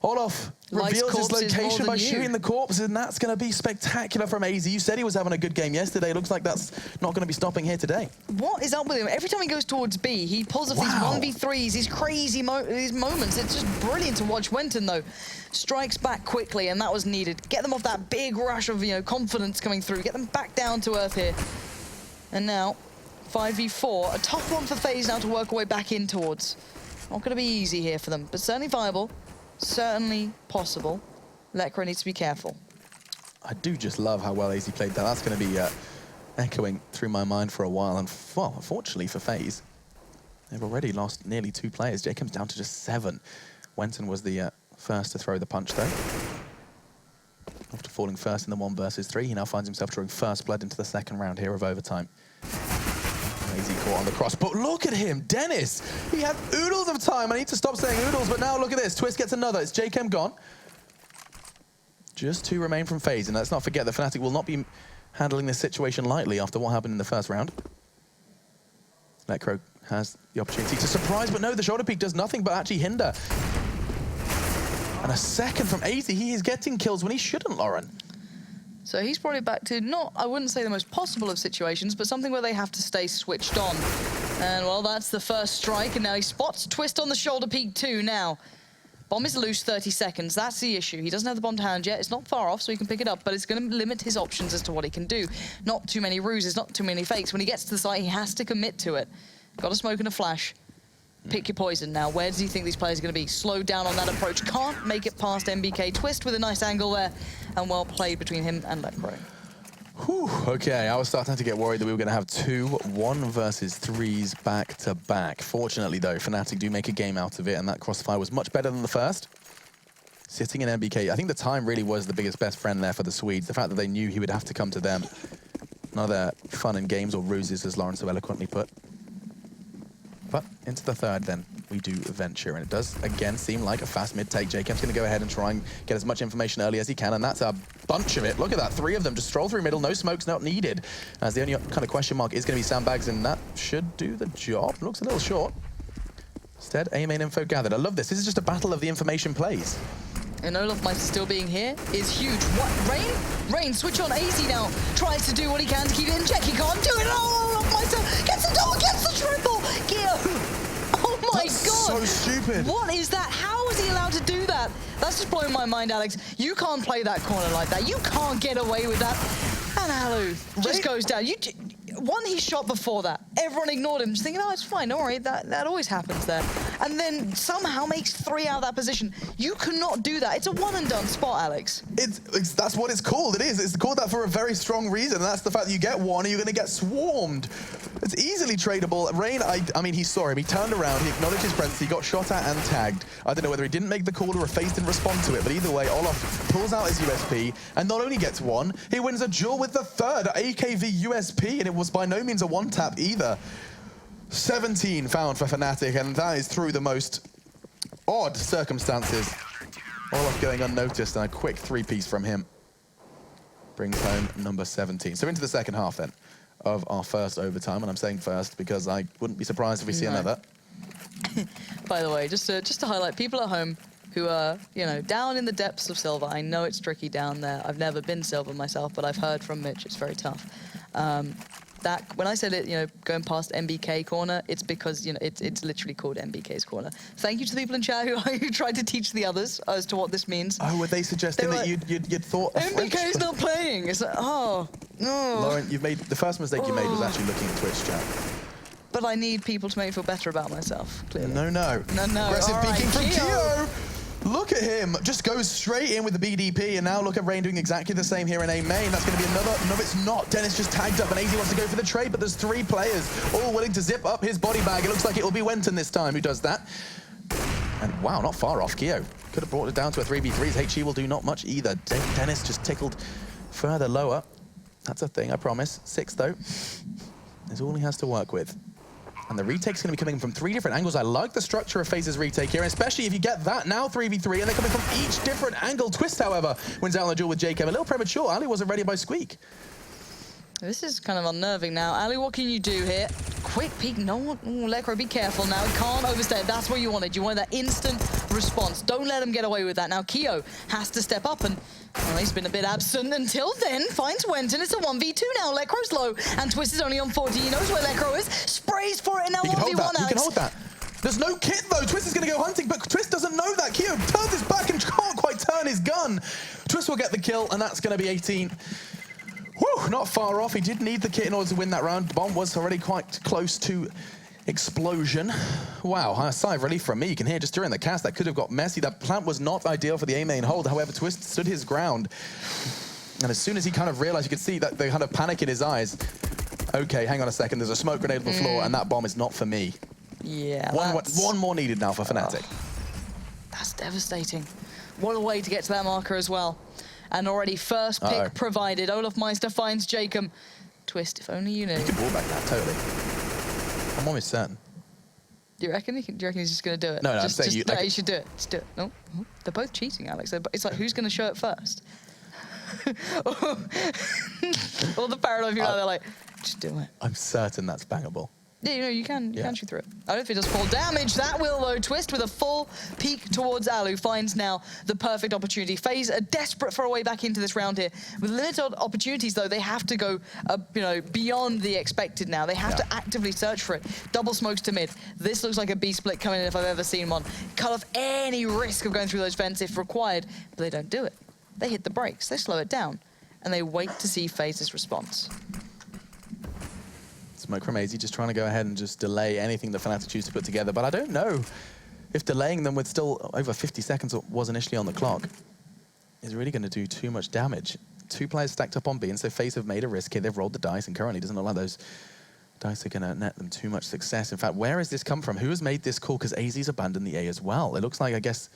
Olaf reveals his location by shooting the corpse, and that's going to be spectacular from AZ. You said he was having a good game yesterday. Looks like that's not going to be stopping here today. What is up with him? Every time he goes towards B, he pulls off these 1v3s, these crazy these moments. It's just brilliant to watch. Wenton, though, strikes back quickly, and that was needed. Get them off that big rush of, confidence coming through. Get them back down to earth here. And now, 5v4, a tough one for FaZe now to work our way back in towards. Not going to be easy here for them, but certainly viable, certainly possible. Lekr needs to be careful. I do just love how well AZ played that. That's going to be echoing through my mind for a while. And, well, unfortunately for FaZe, they've already lost nearly 2 players. Jacob's down to just 7. Wenton was the first to throw the punch, though. After falling first in the 1 versus 3, he now finds himself drawing first blood into the second round here of overtime. AZ caught on the cross, but look at him, Dennis! He had oodles of time. I need to stop saying oodles, but now look at this. Twist gets another. It's JChem gone. Just 2 remain from FaZe, and let's not forget that Fnatic will not be handling this situation lightly after what happened in the first round. Lekr has the opportunity to surprise, but no, the shoulder peek does nothing but actually hinder. And a second from AZ, he is getting kills when he shouldn't, Lauren. So he's brought it back to not, I wouldn't say the most possible of situations, but something where they have to stay switched on. And well, that's the first strike, and now he spots Twist on the shoulder peek too now. Bomb is loose 30 seconds, that's the issue. He doesn't have the bomb to hand yet, it's not far off, so he can pick it up, but it's going to limit his options as to what he can do. Not too many ruses, not too many fakes. When he gets to the site, he has to commit to it. Got a smoke and a flash. Pick your poison now. Where does he think these players are going to be? Slowed down on that approach. Can't make it past MBK. Twist with a nice angle there. And well played between him and Lekr. Whew, okay, I was starting to get worried that we were going to have 2 1 versus 3s back to back. Fortunately, though, Fnatic do make a game out of it, and that crossfire was much better than the first. Sitting in MBK, I think the time really was the biggest best friend there for the Swedes. The fact that they knew he would have to come to them. Another fun and games or ruses, as Lauren so eloquently put. But into the third, then, we do venture. And it does, again, seem like a fast mid-take. Jacob's going to go ahead and try and get as much information early as he can, and that's a bunch of it. Look at that, 3 of them just stroll through middle, no smokes not needed. As the only kind of question mark is going to be sandbags, and that should do the job. Looks a little short. Instead, A main info gathered. I love this. This is just a battle of the information plays. And Olofmeister still being here is huge. What? Rain? Rain, switch on. AZ now tries to do what he can to keep it in check. He can't do it. Oh, Olofmeister gets the double, gets the triple. Oh my God. So stupid. What is that? How is he allowed to do that? That's just blowing my mind, Alex. You can't play that corner like that. You can't get away with that. And Alu just goes down. He shot before that. Everyone ignored him, just thinking, oh, it's fine, don't worry, that always happens there. And then somehow makes 3 out of that position. You cannot do that. It's a one and done spot, Alex. That's what it's called. It is. It's called that for a very strong reason, and that's the fact that you get one and you're going to get swarmed. It's easily tradable. Rain, I mean, he saw him. He turned around, he acknowledged his presence, he got shot at and tagged. I don't know whether he didn't make the call or FaZe didn't respond to it, but either way, Olof pulls out his USP and not only gets 1, he wins a duel with the 3rd AKV USP, and it was by no means a one-tap either. 17 found for Fnatic, and that is through the most odd circumstances. Olof going unnoticed, and a quick 3-piece from him brings home number 17. So into the second half then of our first overtime, and I'm saying first because I wouldn't be surprised if we see another. By the way, just to highlight people at home who are, down in the depths of Silver. I know it's tricky down there. I've never been Silver myself, but I've heard from Mitch it's very tough. When I said it, going past MBK corner, it's because, it's literally called MBK's corner. Thank you to the people in chat who tried to teach the others as to what this means. Oh, were they suggesting that you'd thought MBK's not playing. It's like, oh, no. Lauren, the first mistake you made was actually looking at Twitch chat. But I need people to make me feel better about myself, clearly. No. Aggressive peeking from Keo. Look at him, just goes straight in with the BDP, and now look at Rain doing exactly the same here in A main. That's going to be another, no it's not. Dennis just tagged up, and AZ wants to go for the trade, but there's 3 players all willing to zip up his body bag. It looks like it will be Wenton this time who does that. And wow, not far off, Keo. Could have brought it down to a 3v3. HE will do not much either. Dennis just tickled further lower. That's a thing, I promise. 6 though, is all he has to work with. And the retake's going to be coming from 3 different angles. I like the structure of FaZe's retake here, especially if you get that now 3v3, and they're coming from each different angle. Twist, however, wins out on the duel with JChem. A little premature. Ali wasn't ready by Squeak. This is kind of unnerving now. Ali, what can you do here? Quick peek. No one. Lekr, be careful now. He can't overstay it. That's what you wanted. You wanted that instant response. Don't let him get away with that. Now, Keo has to step up, and well, he's been a bit absent until then. Finds Wenton. It's a 1v2 now. Lekro's low, and Twist is only on 40. He knows where Lekr is. Sprays for it, and now 1v1, Alex. He can hold that. There's no kit, though. Twist is going to go hunting, but Twist doesn't know that. Keo turns his back and can't quite turn his gun. Twist will get the kill, and that's going to be 18. Whew, not far off. He did need the kit in order to win that round. Bomb was already quite close to explosion. Wow, a sigh of relief from me. You can hear just during the cast that could have got messy. That plant was not ideal for the A main hold. However, Twist stood his ground. And as soon as he kind of realized, you could see that the kind of panic in his eyes. Okay, hang on a second. There's a smoke grenade on the floor, and that bomb is not for me. Yeah, one more needed now for Fnatic. That's devastating. What a way to get to that marker as well. And already first pick provided. Olaf Meister finds Jacob. Twist, if only you knew. You could wall back that, totally. I'm almost certain. Do you reckon? Do you reckon he's just going to do it? No, I'm saying you should do it. Just do it. No, they're both cheating, Alex. It's like, who's going to show it first? All the paranoid people out there like, just do it. I'm certain that's bangable. Yeah, you can shoot through it. I don't know if it does full damage. That will, though. Twist with a full peek towards Alu finds now the perfect opportunity. FaZe are desperate for a way back into this round here. With limited opportunities, though, they have to go beyond the expected now. They have to actively search for it. Double smokes to mid. This looks like a B split coming in if I've ever seen one. Cut off any risk of going through those vents if required, but they don't do it. They hit the brakes. They slow it down, and they wait to see FaZe's response. Smoke from AZ just trying to go ahead and just delay anything that Fnatic choose to put together. But I don't know if delaying them with still over 50 seconds was initially on the clock is really going to do too much damage. 2 players stacked up on B, and so FaZe have made a risk here. They've rolled the dice, and currently doesn't look like those dice are going to net them too much success. In fact, where has this come from? Who has made this call? Because AZ's abandoned the A as well. It looks like, I guess,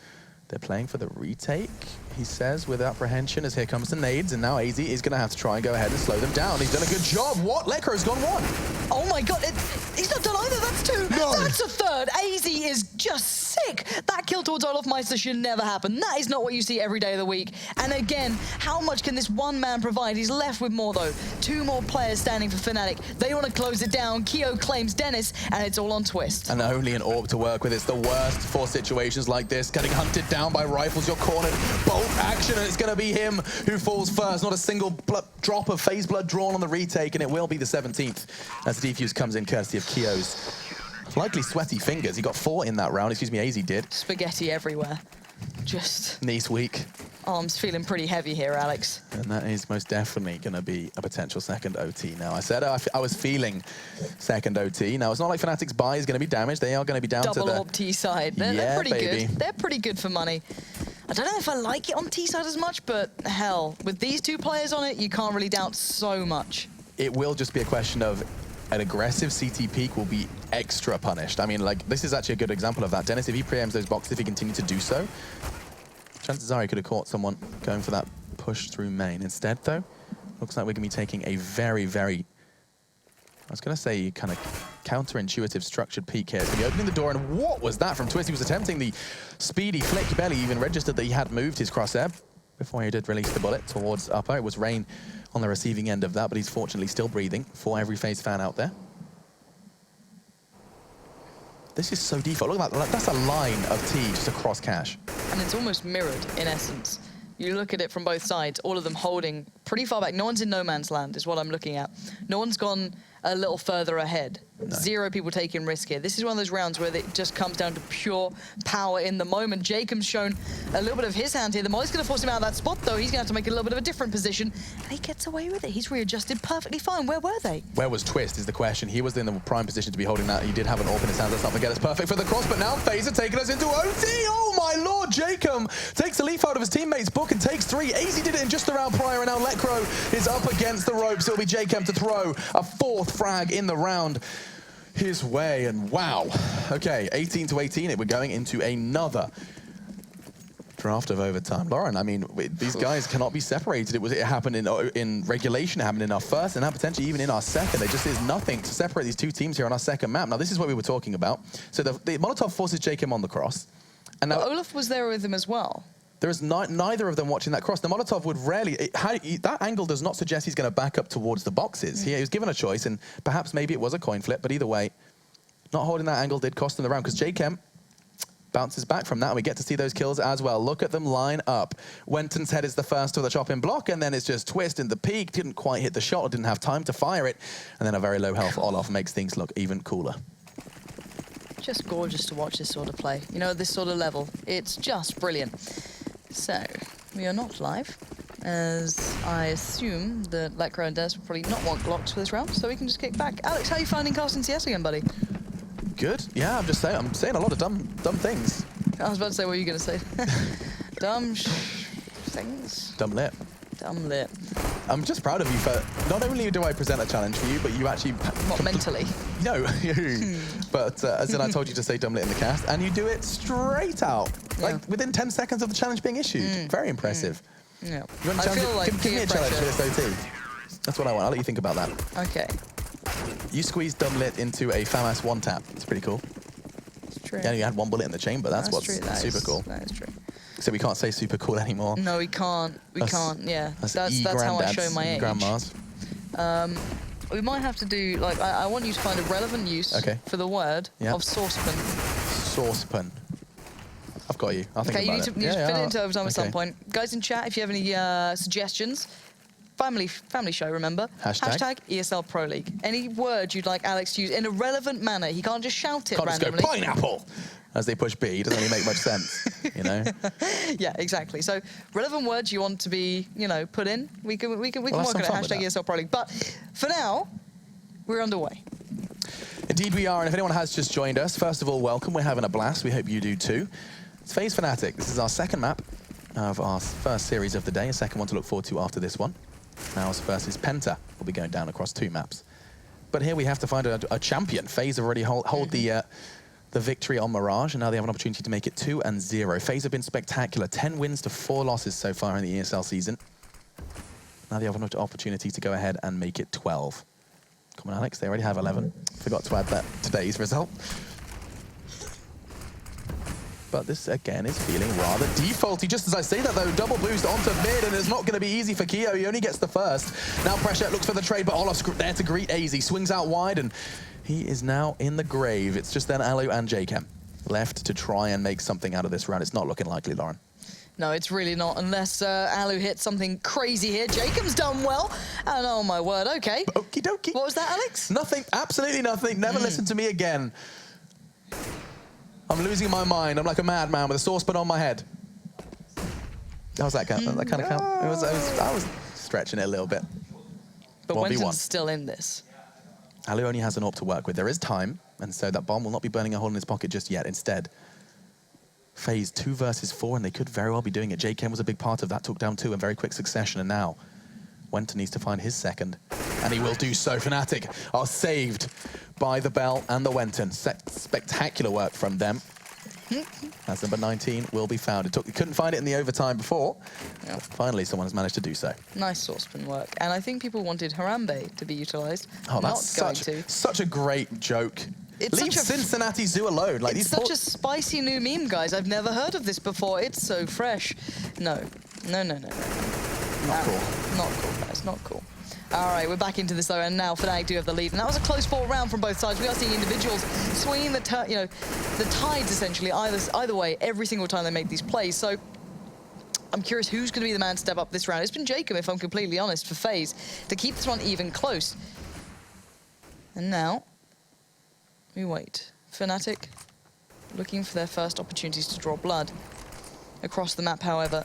they're playing for the retake, he says, with apprehension, as here comes the nades, and now AZ is going to have to try and go ahead and slow them down. He's done a good job. What? Lekro's gone 1. Oh my god, he's not done either. That's 2. No. That's a 3rd. AZ is just sick. That kill towards Olaf Meister should never happen. That is not what you see every day of the week. And again, how much can this one man provide? He's left with more, though. 2 more players standing for Fnatic. They want to close it down. Keo claims Dennis, and it's all on Twist. And only an AWP to work with. It's the worst for situations like this. Getting hunted down by rifles, you're cornered. Bolt action, and it's going to be him who falls first. Not a single drop of FaZe blood drawn on the retake, and it will be the 17th as the defuse comes in courtesy of Keo's likely sweaty fingers. He got 4 in that round. Excuse me, AZ did. Spaghetti everywhere. Just... Knees weak. Arms feeling pretty heavy here, Alex. And that is most definitely going to be a potential second OT. Now, I said I was feeling second OT. Now, it's not like Fnatic's buy is going to be damaged. They are going to be down to the... Double AWP T-side. They're pretty good. They're pretty good for money. I don't know if I like it on T-side as much, but hell, with these 2 players on it, you can't really doubt so much. It will just be a question of an aggressive CT peak will be extra punished. I mean, like, this is actually a good example of that. Dennis, if he preempts those boxes, if he continued to do so, chances are he could have caught someone going for that push through main. Instead, though, looks like we're going to be taking a very, very, I was going to say, kind of counterintuitive structured peek here. So he's opening the door, and what was that from Twist? He was attempting the speedy flick. He barely even registered that he had moved his crosshair before he did release the bullet towards upper. It was Rain on the receiving end of that, but he's fortunately still breathing for every FaZe fan out there. This is so default. Look at that. That's a line of T just across cache. And it's almost mirrored, in essence. You look at it from both sides, all of them holding pretty far back. No one's in no man's land, is what I'm looking at. No one's gone a little further ahead. No. 0 people taking risk here. This is one of those rounds where it just comes down to pure power in the moment. Jacob's shown a little bit of his hand here. The Molly's going to force him out of that spot, though. He's going to have to make a little bit of a different position. And he gets away with it. He's readjusted perfectly fine. Where were they? Where was Twist is the question. He was in the prime position to be holding that. He did have an AWP in his hands. Let's not forget it's perfect for the cross. But now FaZe are taking us into OT. Oh, my lord. Jacob takes a leaf out of his teammate's book and takes 3. AZ did it in just the round prior, and now Lekro is up against the ropes. It'll be Jacob to throw a 4th frag in the round his way, and wow. Okay, 18-18, we're going into another draft of overtime. Lauren, I mean, these guys cannot be separated. It happened in regulation, it happened in our first, and now potentially even in our second. There just is nothing to separate these 2 teams here on our second map. Now, this is what we were talking about. So the Molotov forces Jacob on the cross. And now Olaf was there with him as well. There is neither of them watching that cross. The Molotov would rarely... that angle does not suggest he's going to back up towards the boxes. He was given a choice, and perhaps maybe it was a coin flip, but either way, not holding that angle did cost him the round, because J-Chem bounces back from that, and we get to see those kills as well. Look at them line up. Wenton's head is the first to the chopping block, and then it's just Twist in the peak. Didn't quite hit the shot, or didn't have time to fire it. And then a very low health Olaf makes things look even cooler. Just gorgeous to watch this sort of play. You know, this sort of level. It's just brilliant. So, we are not live, as I assume that Lekro and Des will probably not want Glocks for this round, so we can just kick back. Alex, how are you finding casting CS again, buddy? Good. Yeah, I'm just saying. I'm saying a lot of dumb things. I was about to say, what were you going to say? Dumb things. Dumb lit. Dumb lit. I'm just proud of you for not only do I present a challenge for you, but you actually... What, mentally? No, but as in I told you to say dumb lit in the cast, and you do it straight out, like within 10 seconds of the challenge being issued. Very impressive. Yeah. You want I feel like give me a challenge for pressure. this OT. That's what I want. I'll let you think about that. Okay. You squeezed dumb lit into a FAMAS one tap. It's pretty cool. It's true. Yeah, you had one bullet in the chamber. That's what's true. super cool. That is true. So we can't say super cool anymore. No, we can't. We can't. Yeah. That's how I show my age. Grandmas. We might have to do, like, I want you to find a relevant use for the word of saucepan. Saucepan. I've got you. I'll think about it. Okay, you need to fit it into overtime at some point. Guys in chat, if you have any suggestions, family show, remember? Hashtag ESL Pro League. Any word you'd like Alex to use in a relevant manner. He can't just shout it randomly. Just go pineapple as they push B. It doesn't really make much sense, you know? Yeah, exactly. So relevant words you want to be, you know, put in. We can work on it. Hashtag ESL Pro League. But for now, we're underway. Indeed we are, and if anyone has just joined us, first of all, welcome. We're having a blast. We hope you do too. It's FaZe Fnatic. This is our second map of our first series of the day, a second one to look forward to after this one. Ours versus Penta. We'll be going down across 2 maps. But here we have to find a champion. FaZe have already hold the victory on Mirage, and now they have an opportunity to make it 2-0. FaZe have been spectacular. 10 wins to 4 losses so far in the ESL season. Now they have an opportunity to go ahead and make it 12. Come on, Alex, they already have 11. Forgot to add that today's result. But this, again, is feeling rather defaulty. Just as I say that, though, double boost onto mid, and it's not going to be easy for Keo. He only gets the first. Now pressure looks for the trade, but Olaf's there to greet AZ. Swings out wide, and he is now in the grave. It's just then Alu and Jchem left to try and make something out of this round. It's not looking likely, Lauren. No, it's really not, unless Alu hits something crazy here. Jacob's done well, and oh my word, okay. Okie dokie. What was that, Alex? Nothing, absolutely nothing. Never listen to me again. I'm losing my mind. I'm like a madman with a saucepan on my head. How's that count? That kind of count? I was stretching it a little bit. But Wenton's still in this. Alu only has an AWP to work with. There is time, and so that bomb will not be burning a hole in his pocket just yet. Instead, FaZe 2 versus 4, and they could very well be doing it. Jchem was a big part of that, took down 2 in very quick succession, and now Wenton needs to find his second, and he will do so. Fnatic are saved by the Bell and the Wenton. Spectacular work from them. As number 19 will be found. He couldn't find it in the overtime before. But finally, someone has managed to do so. Nice saucepan work. And I think people wanted Harambe to be utilised. Oh, that's such a great joke. Leave Cincinnati Zoo alone. Like, it's such a spicy new meme, guys. I've never heard of this before. It's so fresh. No. Not cool. Not cool, guys. Not cool. All right, we're back into this though, and now Fnatic do have the lead. And that was a close fought round from both sides. We are seeing individuals swinging the tides essentially either way every single time they make these plays. So I'm curious who's going to be the man to step up this round. It's been Jacob, if I'm completely honest, for FaZe to keep this one even close. And now we wait. Fnatic looking for their first opportunities to draw blood across the map, however.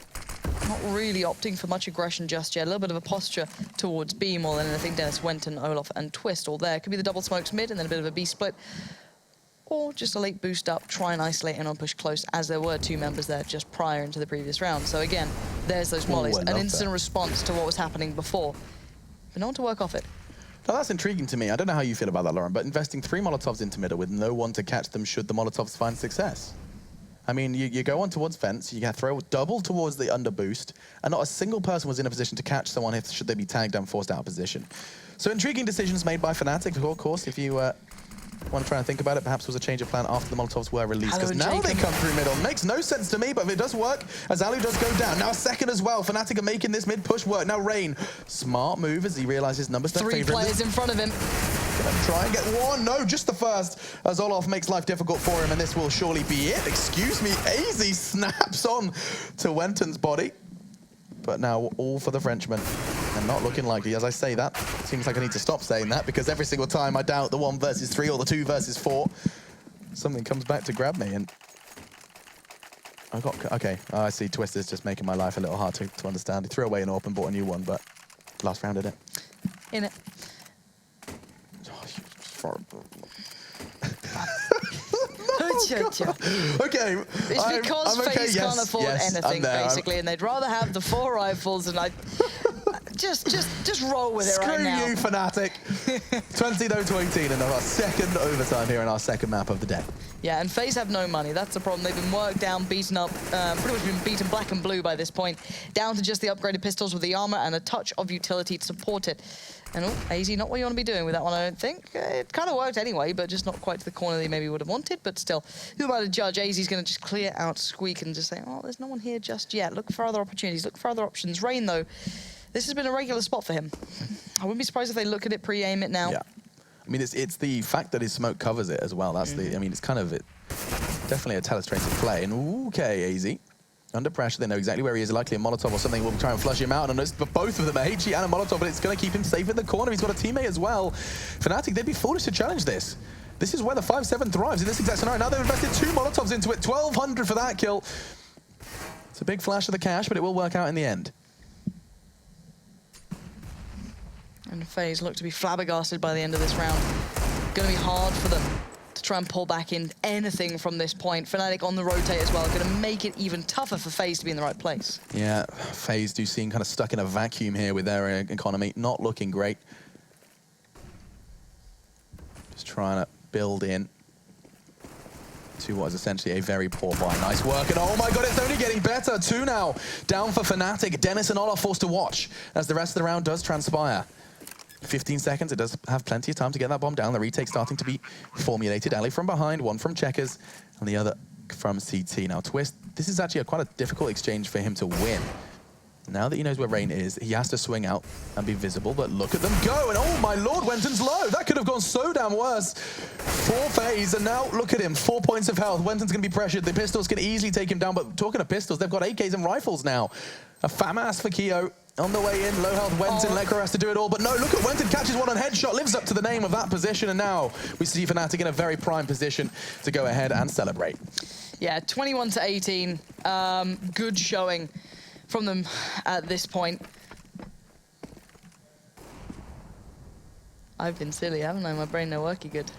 Not really opting for much aggression just yet. A little bit of a posture towards B more than anything. Dennis, Wenton, Olaf, and Twist all there. Could be the double smokes mid and then a bit of a B split. Or just a late boost up, try and isolate and on push close, as there were 2 members there just prior into the previous round. So again, there's those mollies. An instant response to what was happening before. But no one to work off it. Now that's intriguing to me. I don't know how you feel about that, Lauren, but investing 3 Molotovs into middle with no one to catch them should the Molotovs find success. I mean, you go on towards fence, you throw double towards the under boost, and not a single person was in a position to catch someone should they be tagged and forced out of position. So intriguing decisions made by Fnatic, of course, if you want to try and think about it, perhaps was a change of plan after the Molotovs were released, because now they come through middle. Makes no sense to me, but if it does work, as Alu does go down. Now a second as well. Fnatic are making this mid push work. Now Rain, smart move as he realizes numbers don't favor him. 3 players in front of him. Gonna try and get 1. No, just the first, as Olaf makes life difficult for him, and this will surely be it. Excuse me, AZ snaps on to Wenton's body. But now all for the Frenchman, and not looking likely. As I say that, seems like I need to stop saying that, because every single time I doubt the 1 versus 3 or the 2 versus 4, something comes back to grab me, and okay, I see Twist is just making my life a little hard to understand. He threw away an AWP and bought a new one, but last round in it. Okay. It's because I'm okay. FaZe can't afford anything, basically, and they'd rather have the 4 rifles, and just roll with it right now. Screw you, Fnatic. 20-18 in our second overtime here in our second map of the day. Yeah, and FaZe have no money. That's the problem. They've been worked down, beaten up, pretty much been beaten black and blue by this point, down to just the upgraded pistols with the armor and a touch of utility to support it. And AZ, not what you want to be doing with that one, I don't think. It kind of worked anyway, but just not quite to the corner they maybe would have wanted. But still, who am I to judge? AZ's going to just clear out Squeak and just say, oh, there's no one here just yet. Look for other opportunities. Look for other options. Rain, though, this has been a regular spot for him. I wouldn't be surprised if they look at it, pre-aim it now. Yeah. I mean, it's the fact that his smoke covers it as well. That's the, I mean, it's kind of definitely a telestrated play. And okay, AZ. Under pressure, they know exactly where he is. Likely a Molotov or something will try and flush him out. And but both of them, a HE and a Molotov, but it's going to keep him safe in the corner. He's got a teammate as well. Fnatic, they'd be foolish to challenge this. This is where the 5-7 thrives in this exact scenario. Now they've invested 2 Molotovs into it. 1,200 for that kill. It's a big flash of the cash, but it will work out in the end. And FaZe look to be flabbergasted by the end of this round. Going to be hard for them to try and pull back in anything from this point. Fnatic on the rotate as well, going to make it even tougher for FaZe to be in the right place. Yeah, FaZe do seem kind of stuck in a vacuum here with their economy. Not looking great. Just trying to build in to what is essentially a very poor buy. Nice work, and oh my god, it's only getting better. 2 now down for Fnatic. Dennis and Olaf forced to watch as the rest of the round does transpire. 15 seconds, it does have plenty of time to get that bomb down. The retake starting to be formulated. Ali from behind, one from Checkers, and the other from CT. Now Twist, this is actually quite a difficult exchange for him to win. Now that he knows where Rain is, he has to swing out and be visible, but look at them go, and oh my lord, Wenton's low. That could have gone so damn worse for FaZe, and now look at him, 4 points of health. Wenton's going to be pressured. The pistols can easily take him down, but talking of pistols, they've got AKs and rifles now. A FAMAS for Keo. On the way in, low health Wenton, Lekra has to do it all, but no, look at Wenton, catches one on headshot, lives up to the name of that position, and now we see Fnatic in a very prime position to go ahead and celebrate. Yeah, 21-18, good showing from them at this point. I've been silly, haven't I? My brain no worky good.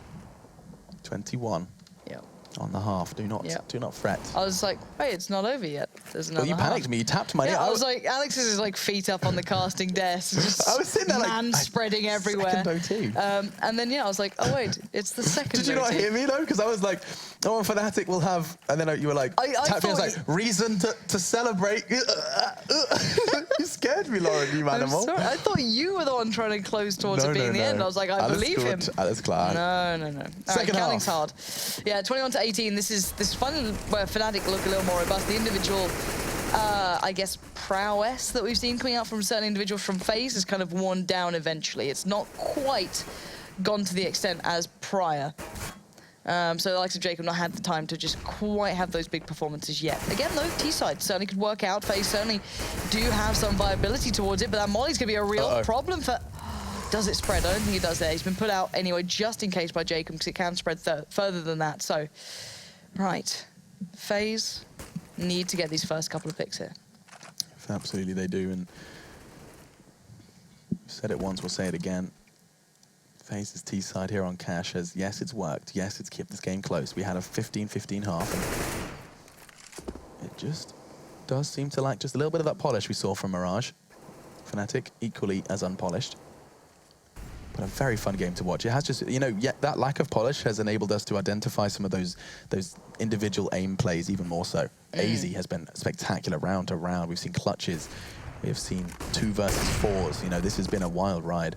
21. Yeah. On the half, do not fret. I was like, wait, it's not over yet. There's another Well, you panicked me, you tapped my... Yeah, I was like, Alex is like feet up on the casting desk, just I was sitting there like, spreading everywhere. Second OT. And then, yeah, I was like, oh wait, it's the second Did you not OT. hear me though? Because I was like, oh, Fnatic will have... And then you were like, tapped me, I was like, reason to celebrate. You scared me, Lauren, you manimal. Sorry, I thought you were the one trying to close towards it being the end. I was like, I believe him. Alles klar. No. All right, counting's hard. Yeah, 21-18. This is fun where Fnatic look a little more robust. The individual, I guess, prowess that we've seen coming out from certain individuals from FaZe has kind of worn down eventually. It's not quite gone to the extent as prior. So the likes of Jacob not had the time to just quite have those big performances yet. Again, though, T-side certainly could work out. FaZe certainly do have some viability towards it, but that Molly's going to be a real problem for... Does it spread? I don't think it does there. He's been put out anyway, just in case by Jacob, because it can spread further than that. So, right. FaZe need to get these first couple of picks here. Absolutely, they do. And we've said it once, we'll say it again. FaZe's T-side here on Cash has, yes, it's worked. Yes, it's kept this game close. We had a 15-15 half. And it just does seem to lack just a little bit of that polish we saw from Mirage. Fnatic equally as unpolished. But a very fun game to watch. It has just, you know, yet that lack of polish has enabled us to identify some of those individual aim plays even more so. AZ has been spectacular round to round. We've seen clutches. We have seen 2 versus 4s. You know, this has been a wild ride.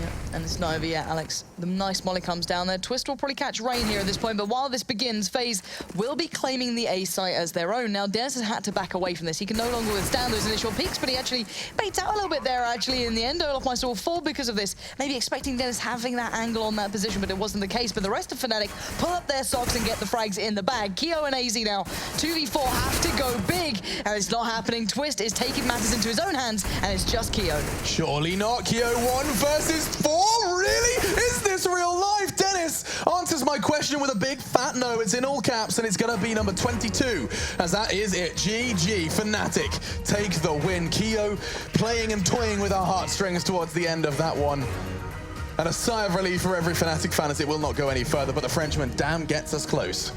Yeah, and it's not over yet, Alex. The nice molly comes down there. Twist will probably catch Rain here at this point, but while this begins, FaZe will be claiming the A site as their own. Now, Dennis has had to back away from this. He can no longer withstand those initial peaks, but he actually baits out a little bit there, actually, in the end. Olaf might all fall because of this. Maybe expecting Dennis having that angle on that position, but it wasn't the case. But the rest of Fnatic pull up their socks and get the frags in the bag. Keo and AZ now, 2v4, have to go big, and it's not happening. Twist is taking matters into his own hands, and it's just Keo. Surely not. Keo 1 versus 4? Really? Is this real life? Dennis answers my question with a big fat no. It's in all caps, and it's going to be number 22, as that is it. GG. Fnatic take the win. Keo playing and toying with our heartstrings towards the end of that one. And a sigh of relief for every Fnatic fan as it will not go any further, but the Frenchman damn gets us close.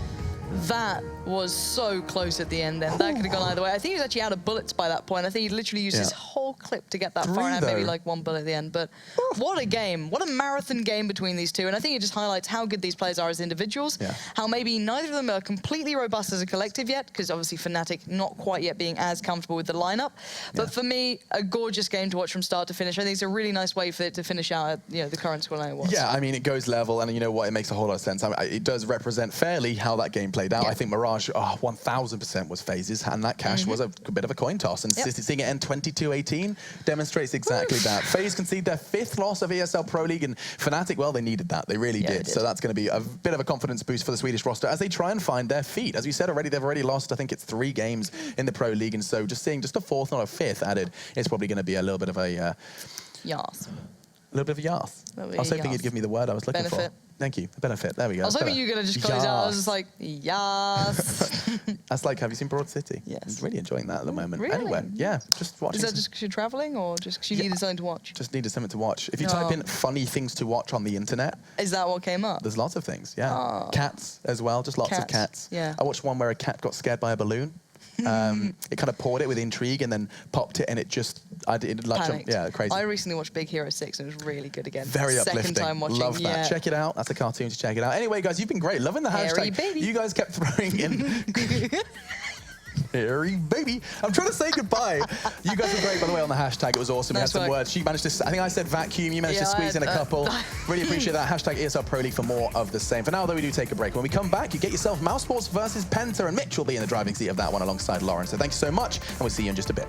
That was so close at the end then. That could have gone either way. I think he was actually out of bullets by that point. I think he literally used his whole clip to get that far and had maybe like one bullet at the end. But what a game. What a marathon game between these two. And I think it just highlights how good these players are as individuals. How maybe neither of them are completely robust as a collective yet, because obviously Fnatic not quite yet being as comfortable with the lineup. But for me, a gorgeous game to watch from start to finish. I think it's a really nice way for it to finish out at the current scoreline it was. Yeah, I mean, it goes level, and you know what? It makes a whole lot of sense. I mean, it does represent fairly how that game played out. I think Mirage 1000% was FaZe's, and that cash was a bit of a coin toss. And seeing it end 22-18 demonstrates exactly that. FaZe conceded their 5th loss of ESL Pro League, and Fnatic, well, they needed that. They really did. So that's going to be a bit of a confidence boost for the Swedish roster as they try and find their feet. As we said already, they've already lost, I think it's 3 games in the Pro League, and so just seeing just a 4th, not a 5th added is probably going to be a little bit of a... Yas. A little bit of yas. I was hoping you'd give me the word I was looking for. Thank you. Benefit. There we go. I was hoping you were going to just close out. I was just like, yas. That's like, have you seen Broad City? Yes. I'm really enjoying that at the moment. Really? Anyway, yeah, just watching. Is that just because you're traveling or just because you needed something to watch? Just needed something to watch. If you type in funny things to watch on the internet. Is that what came up? There's lots of things, Cats as well, just lots of cats. Yeah. I watched one where a cat got scared by a balloon. It kind of poured it with intrigue and then popped it, and it just, it like jumped, crazy. I recently watched Big Hero 6 and it was really good again. Very uplifting. Second time watching. Love that. Check it out. That's a cartoon to check it out. Anyway, guys, you've been great. Loving the hashtag. Baby. You guys kept throwing in. Hairy baby. I'm trying to say goodbye. You guys were great, by the way, on the hashtag. It was awesome. We had some words. She managed to, I think I said vacuum. You managed to squeeze in a couple. Really appreciate that. Hashtag ESL Pro League for more of the same. For now, though, we do take a break. When we come back, you get yourself Mouse Sports versus Penta, and Mitch will be in the driving seat of that one alongside Lauren. So thank you so much, and we'll see you in just a bit.